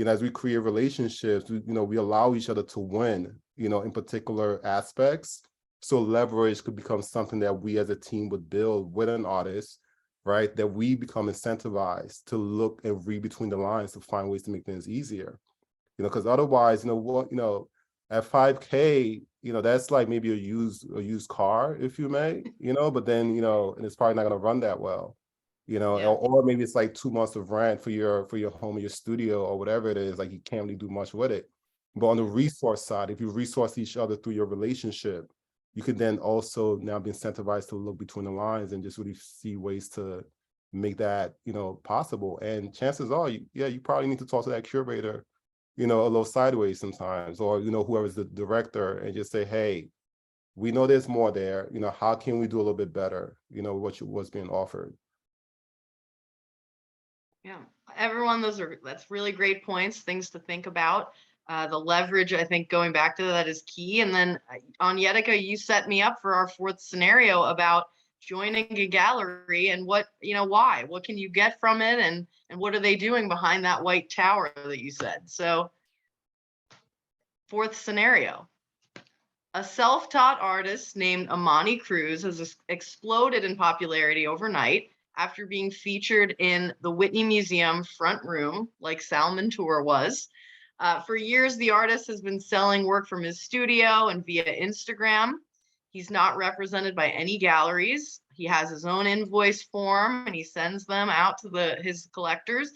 as we create relationships, we allow each other to win, in particular aspects. So leverage could become something that we as a team would build with an artist, right? That we become incentivized to look and read between the lines to find ways to make things easier. Because otherwise, at $5K, that's like maybe a used car, if you may, but then, and it's probably not going to run that well. Or maybe it's like 2 months of rent for your home or your studio or whatever it is, like you can't really do much with it. But on the resource side, if you resource each other through your relationship, you can then also now be incentivized to look between the lines and just really see ways to make that, possible. And chances are, you probably need to talk to that curator, a little sideways sometimes, or, whoever's the director, and just say, hey, we know there's more there, how can we do a little bit better, what's being offered. Yeah, everyone, that's really great points, things to think about. The leverage, I think, going back to that is key. And then Onyedika, you set me up for our fourth scenario about joining a gallery and what, why, what can you get from it, and what are they doing behind that white tower that you said. So fourth scenario, a self-taught artist named Amani Cruz has exploded in popularity overnight after being featured in the Whitney Museum front room, like Salman Tour was. For years, the artist has been selling work from his studio and via Instagram. He's not represented by any galleries. He has his own invoice form and he sends them out to his collectors,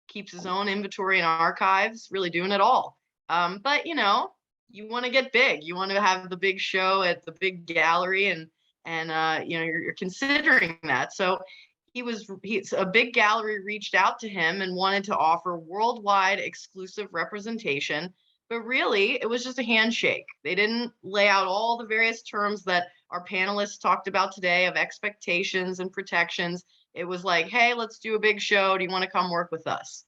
keeps his own inventory and archives, really doing it all. But you want to get big. You want to have the big show at the big gallery, and you're considering that. So a big gallery reached out to him and wanted to offer worldwide exclusive representation, but really it was just a handshake. They didn't lay out all the various terms that our panelists talked about today of expectations and protections. It was like, hey, let's do a big show. Do you want to come work with us?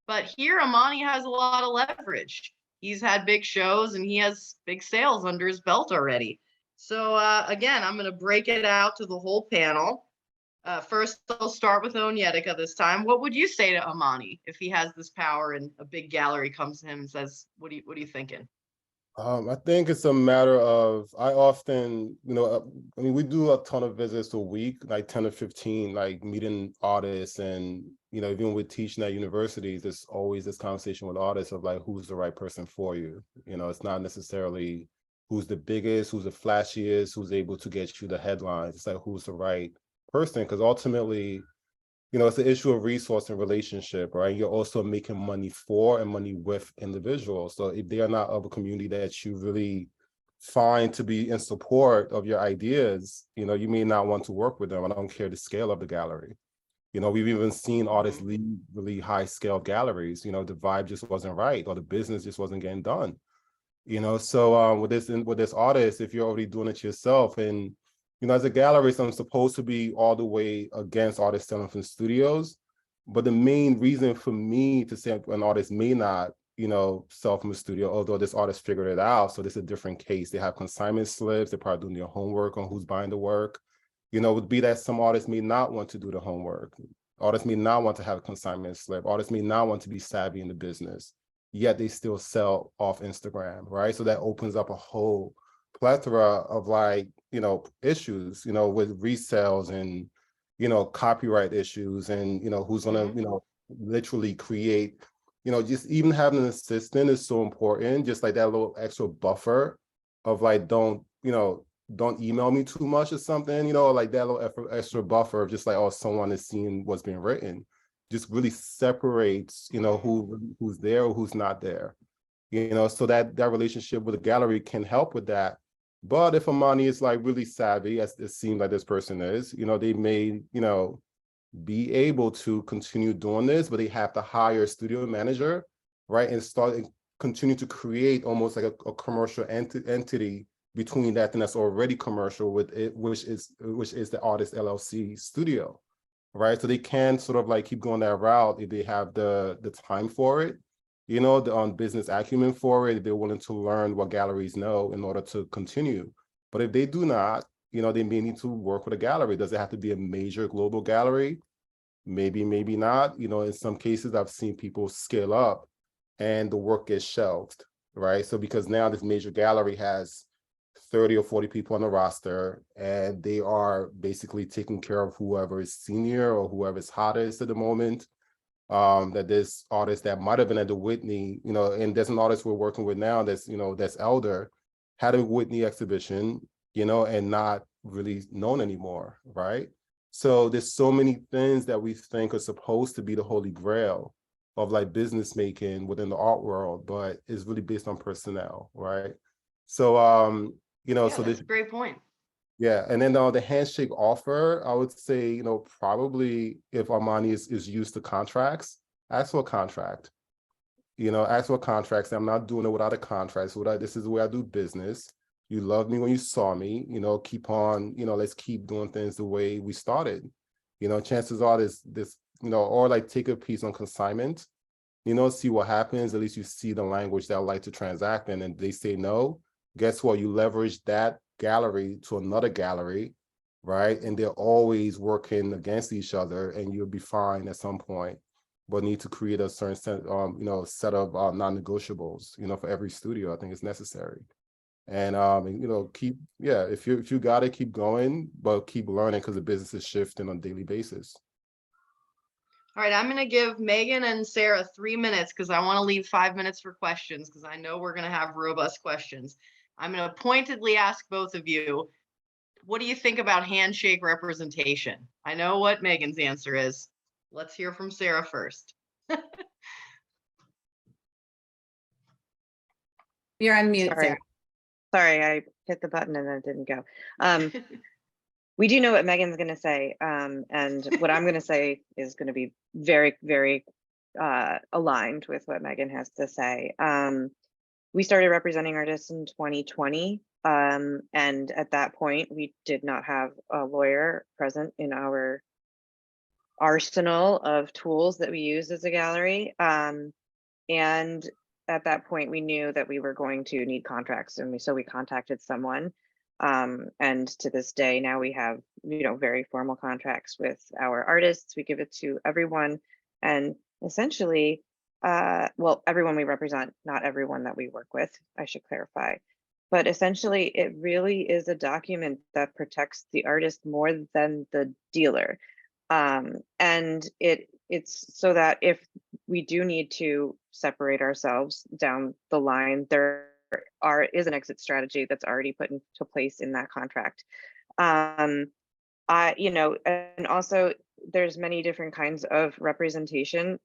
But here Amani has a lot of leverage. He's had big shows and he has big sales under his belt already. So again, I'm going to break it out to the whole panel. First, I'll start with Onyedika this time. What would you say to Amani if he has this power and a big gallery comes to him and says, what are you thinking? I think it's a matter of, I often, we do a ton of visits a week, like 10 or 15, like meeting artists. And, even with teaching at universities, there's always this conversation with artists of like, who's the right person for you? It's not necessarily who's the biggest, who's the flashiest, who's able to get you the headlines. It's like, who's the right person? Because ultimately, it's an issue of resource and relationship, right? You're also making money for and money with individuals. So if they are not of a community that you really find to be in support of your ideas, you may not want to work with them. I don't care the scale of the gallery. We've even seen artists leave really high scale galleries. The vibe just wasn't right, or the business just wasn't getting done. So with this artist, if you're already doing it yourself, and as a gallerist, I'm supposed to be all the way against artists selling from studios. But the main reason for me to say an artist may not, sell from a studio, although this artist figured it out. So this is a different case. They have consignment slips. They're probably doing their homework on who's buying the work. Would be that some artists may not want to do the homework. Artists may not want to have a consignment slip. Artists may not want to be savvy in the business, yet they still sell off Instagram, right? So that opens up a whole plethora of issues, with resales and, copyright issues, and, who's gonna, literally create, just even having an assistant is so important. Just like that little extra buffer of like, don't email me too much or something, like that little extra buffer of just like, oh, someone is seeing what's being written, just really separates, who's there or who's not there. So that relationship with the gallery can help with that. But if Amani is like really savvy, as it seems like this person is, they may, be able to continue doing this, but they have to hire a studio manager, right? And start and continue to create almost like a commercial entity between that thing that's already commercial with it, which is the Artist LLC studio, right? So they can sort of like keep going that route if they have the time for it, the business acumen for it, if they're willing to learn what galleries know in order to continue. But if they do not, they may need to work with a gallery. Does it have to be a major global gallery? Maybe, maybe not. In some cases, I've seen people scale up and the work gets shelved, right? So because now this major gallery has 30 or 40 people on the roster, and they are basically taking care of whoever is senior or whoever is hottest at the moment. That this artist that might have been at the Whitney, and there's an artist we're working with now that's elder, had a Whitney exhibition, and not really known anymore, right? So there's so many things that we think are supposed to be the holy grail of like business making within the art world, but it's really based on personnel, right? So, so that's a great point. Yeah, and then the handshake offer, I would say, probably if Armani is used to contracts, ask for a contract. Ask for contracts. I'm not doing it without a contract. So this is the way I do business. You loved me when you saw me, keep on, let's keep doing things the way we started. Chances are this, or like take a piece on consignment, see what happens. At least you see the language that I like to transact in, and they say no. Guess what? You leverage that gallery to another gallery, right? And they're always working against each other, and you'll be fine at some point. But need to create a certain set, set of non-negotiables, for every studio. I think it's necessary. And if you got it, keep going, but keep learning because the business is shifting on a daily basis. All right, I'm going to give Megan and Sarah 3 minutes because I want to leave 5 minutes for questions because I know we're going to have robust questions. I'm going to pointedly ask both of you, what do you think about handshake representation? I know what Megan's answer is. Let's hear from Sarah first. You're on mute, Sarah. Sorry, I hit the button and it didn't go. We do know what Megan's going to say, and what I'm going to say is going to be very, very aligned with what Megan has to say. We started representing artists in 2020, and at that point, we did not have a lawyer present in our arsenal of tools that we use as a gallery. And at that point, we knew that we were going to need contracts, and so we contacted someone. And to this day, now we have, very formal contracts with our artists. We give it to everyone, and essentially, well, everyone we represent, not everyone that we work with, I should clarify. But essentially, it really is a document that protects the artist more than the dealer. And it's so that if we do need to separate ourselves down the line, there is an exit strategy that's already put into place in that contract. And also there's many different kinds of representation.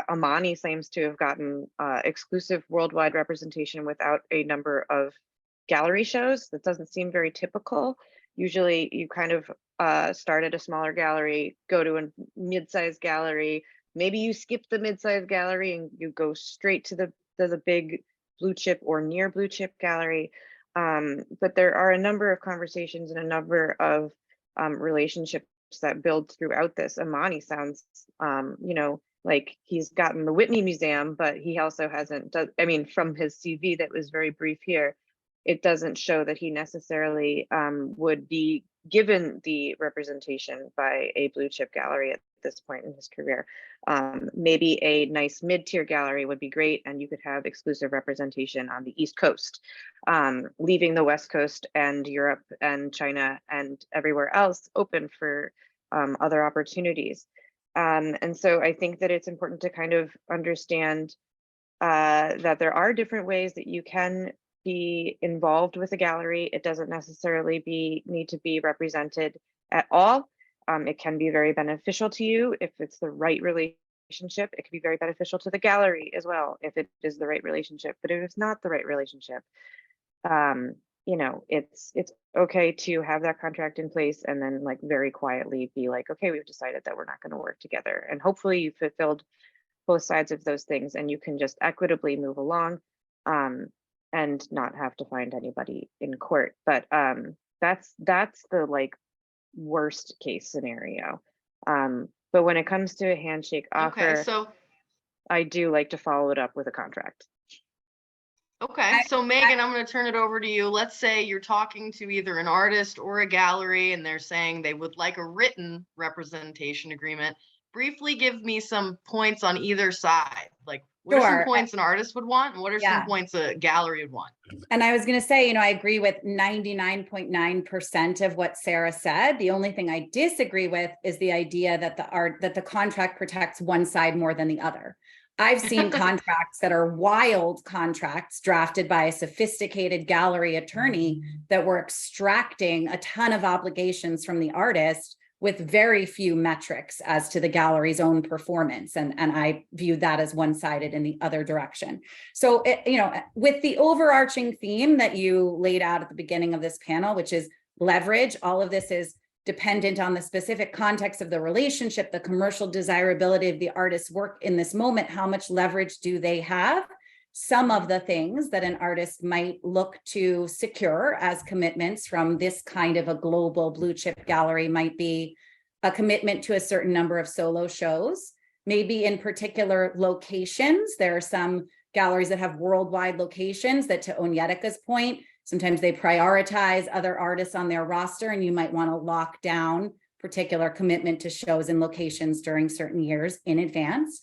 Amani claims to have gotten exclusive worldwide representation without a number of gallery shows. That doesn't seem very typical. Usually you kind of start at a smaller gallery, go to a mid-sized gallery, maybe you skip the mid-sized gallery and you go straight to the big blue chip or near blue chip gallery. But there are a number of conversations and a number of relationships that build throughout this. Amani sounds, like he's gotten the Whitney Museum, but he also hasn't, from his CV that was very brief here, it doesn't show that he necessarily would be given the representation by a blue chip gallery at this point in his career. Maybe a nice mid-tier gallery would be great, and you could have exclusive representation on the East Coast, leaving the West Coast and Europe and China and everywhere else open for other opportunities. And so I think that it's important to kind of understand that there are different ways that you can be involved with a gallery. It doesn't necessarily need to be represented at all. It can be very beneficial to you if it's the right relationship. It can be very beneficial to the gallery as well if it is the right relationship. But if it's not the right relationship, you know, it's okay to have that contract in place and then like very quietly be like, okay, we've decided that we're not going to work together. And hopefully you fulfilled both sides of those things and you can just equitably move along and not have to find anybody in court. But that's the like worst case scenario. But when it comes to a handshake offer, Okay, so I do like to follow it up with a contract. okay, so Megan, I'm going to turn it over to you. Let's say you're talking to either an artist or a gallery and they're saying they would like a written representation agreement. Briefly give me some points on either side. Like, what are some Sure. points an artist would want and what are some Yeah. points a gallery would want? And I was going to say, you know, I agree with 99.9% of what Sara said. The only thing I disagree with is the idea that the contract protects one side more than the other. I've seen contracts that are wild contracts drafted by a sophisticated gallery attorney that were extracting a ton of obligations from the artist with very few metrics as to the gallery's own performance. And I view that as one-sided in the other direction. So, you know, with the overarching theme that you laid out at the beginning of this panel, which is leverage, all of this is dependent on the specific context of the relationship, the commercial desirability of the artist's work in this moment, how much leverage do they have? Some of the things that an artist might look to secure as commitments from this kind of a global blue chip gallery might be a commitment to a certain number of solo shows, maybe in particular locations. There are some galleries that have worldwide locations that, to Onyedika's point, sometimes they prioritize other artists on their roster, and you might want to lock down particular commitment to shows and locations during certain years in advance.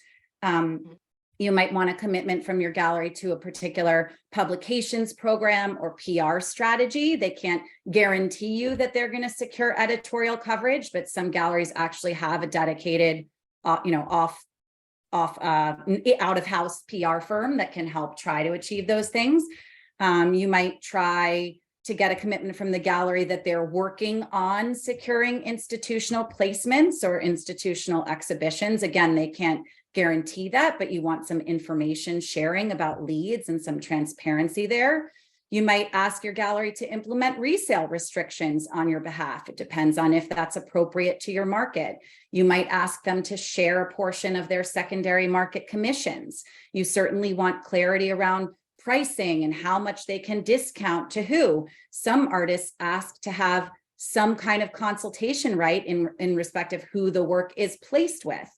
You might want a commitment from your gallery to a particular publications program or PR strategy. They can't guarantee you that they're going to secure editorial coverage, but some galleries actually have a dedicated, out of house PR firm that can help try to achieve those things. You might try to get a commitment from the gallery that they're working on securing institutional placements or institutional exhibitions. Again, they can't guarantee that, but you want some information sharing about leads and some transparency there. You might ask your gallery to implement resale restrictions on your behalf. It depends on if that's appropriate to your market. You might ask them to share a portion of their secondary market commissions. You certainly want clarity around pricing and how much they can discount to who. Some artists ask to have some kind of consultation right in respect of who the work is placed with.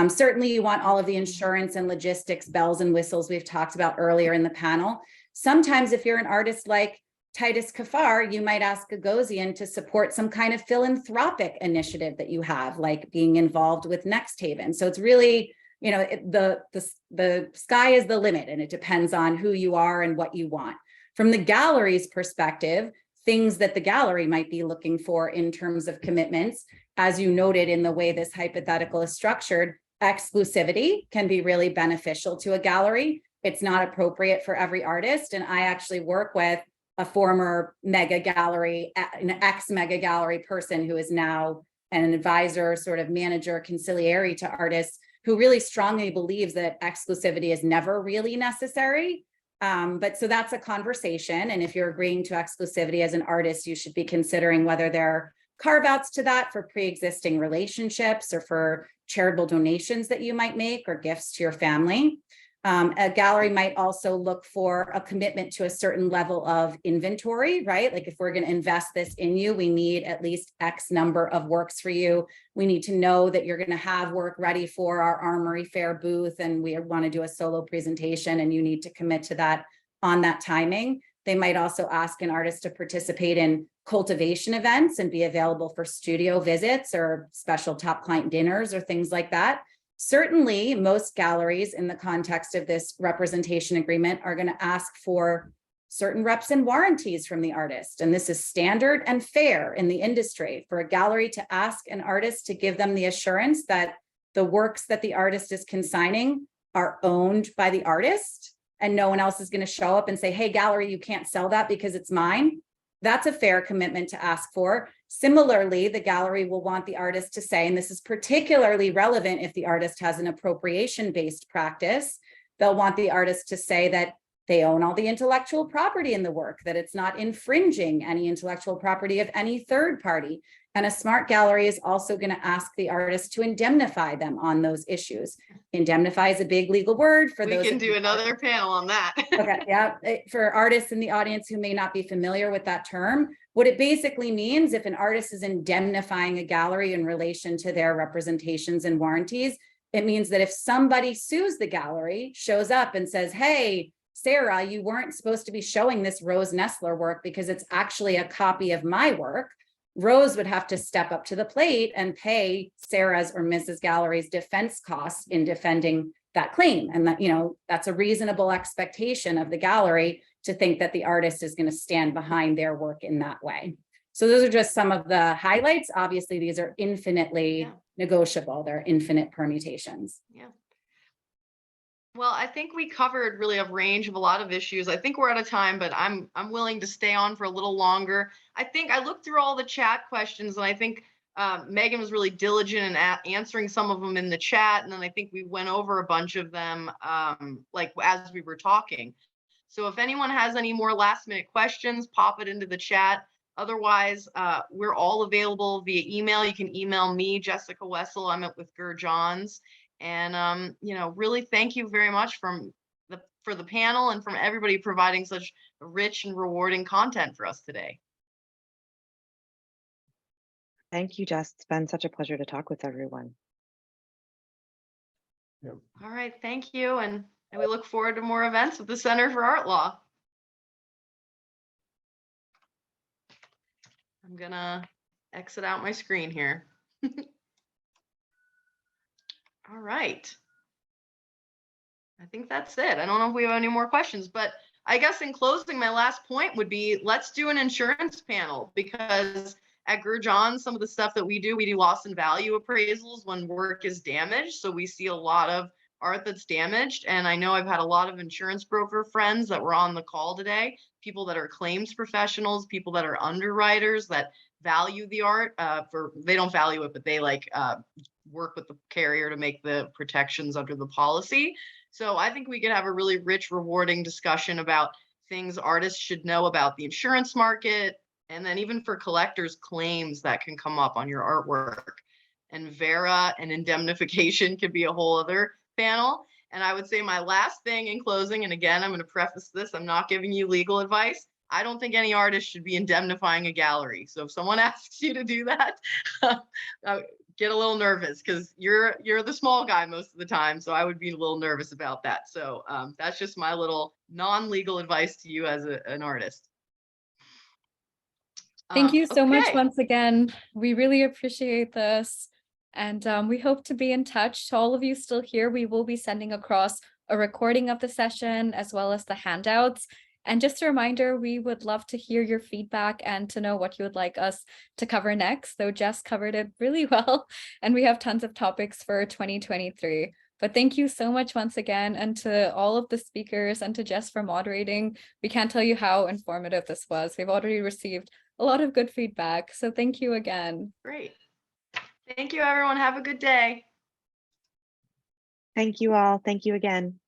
Certainly you want all of the insurance and logistics bells and whistles we've talked about earlier in the panel. Sometimes if you're an artist like Titus Kafar, you might ask Gagosian to support some kind of philanthropic initiative that you have, like being involved with Next Haven. So it's really, you know, the sky is the limit, and it depends on who you are and what you want. From the gallery's perspective, things that the gallery might be looking for in terms of commitments, as you noted in the way this hypothetical is structured, exclusivity can be really beneficial to a gallery. It's not appropriate for every artist. And I actually work with a former mega gallery, an ex-mega gallery person who is now an advisor, sort of manager, consigliere to artists, who really strongly believes that exclusivity is never really necessary. But so that's a conversation. And if you're agreeing to exclusivity as an artist, you should be considering whether there are carve-outs to that for pre-existing relationships or for charitable donations that you might make or gifts to your family. A gallery might also look for a commitment to a certain level of inventory, right? Like if we're going to invest this in you, we need at least X number of works for you. We need to know that you're going to have work ready for our Armory Fair booth, and we want to do a solo presentation, and you need to commit to that on that timing. They might also ask an artist to participate in cultivation events and be available for studio visits or special top client dinners or things like that. Certainly, most galleries in the context of this representation agreement are going to ask for certain reps and warranties from the artist. And this is standard and fair in the industry for a gallery to ask an artist to give them the assurance that the works that the artist is consigning are owned by the artist, and no one else is going to show up and say, hey, gallery, you can't sell that because it's mine. That's a fair commitment to ask for. Similarly, the gallery will want the artist to say, and this is particularly relevant if the artist has an appropriation-based practice, they'll want the artist to say that they own all the intellectual property in the work, that it's not infringing any intellectual property of any third party. And a smart gallery is also going to ask the artist to indemnify them on those issues. Indemnify is a big legal word for those. We can do another panel on that. Okay, yeah, for artists in the audience who may not be familiar with that term, what it basically means, if an artist is indemnifying a gallery in relation to their representations and warranties, it means that if somebody sues the gallery, shows up and says, hey, Sarah, you weren't supposed to be showing this Rose Nestler work because it's actually a copy of my work, Rose would have to step up to the plate and pay Sarah's or Mrs. Gallery's defense costs in defending that claim. And that, you know, that's a reasonable expectation of the gallery to think that the artist is going to stand behind their work in that way. So those are just some of the highlights. Obviously, these are infinitely negotiable. They're infinite permutations. Yeah. Well, I think we covered really a range of a lot of issues. I think we're out of time, but I'm willing to stay on for a little longer. I think I looked through all the chat questions, and I think Megan was really diligent in answering some of them in the chat. And then I think we went over a bunch of them like as we were talking. So if anyone has any more last minute questions, pop it into the chat. Otherwise, we're all available via email. You can email me, Jessica Wessel. I'm up with Gurr Johns. And, you know, really thank you very much for the panel and from everybody providing such rich and rewarding content for us today. Thank you, Jess. It's been such a pleasure to talk with everyone. Yep. All right, thank you. And we look forward to more events with the Center for Art Law. I'm gonna exit out my screen here. All right. I think that's it. I don't know if we have any more questions, but I guess in closing, my last point would be, let's do an insurance panel, because at Gurr Johns, some of the stuff that we do loss and value appraisals when work is damaged. So we see a lot of art that's damaged. And I know I've had a lot of insurance broker friends that were on the call today, people that are claims professionals, people that are underwriters that value the art they don't value it, but they like work with the carrier to make the protections under the policy. So I think we could have a really rich, rewarding discussion about things artists should know about the insurance market, and then even for collectors, claims that can come up on your artwork. And Vera and indemnification could be a whole other panel. And I would say my last thing in closing, and again, I'm going to preface this, I'm not giving you legal advice. I don't think any artist should be indemnifying a gallery. So if someone asks you to do that, get a little nervous, because you're the small guy most of the time. So I would be a little nervous about that. So that's just my little non-legal advice to you as an artist. Thank you so much Okay. once again. We really appreciate this. And we hope to be in touch. To all of you still here, we will be sending across a recording of the session as well as the handouts. And just a reminder, we would love to hear your feedback and to know what you would like us to cover next. So Jess covered it really well, and we have tons of topics for 2023. But thank you so much once again, and to all of the speakers and to Jess for moderating. We can't tell you how informative this was. We've already received a lot of good feedback. So thank you again. Great. Thank you, everyone. Have a good day. Thank you all. Thank you again.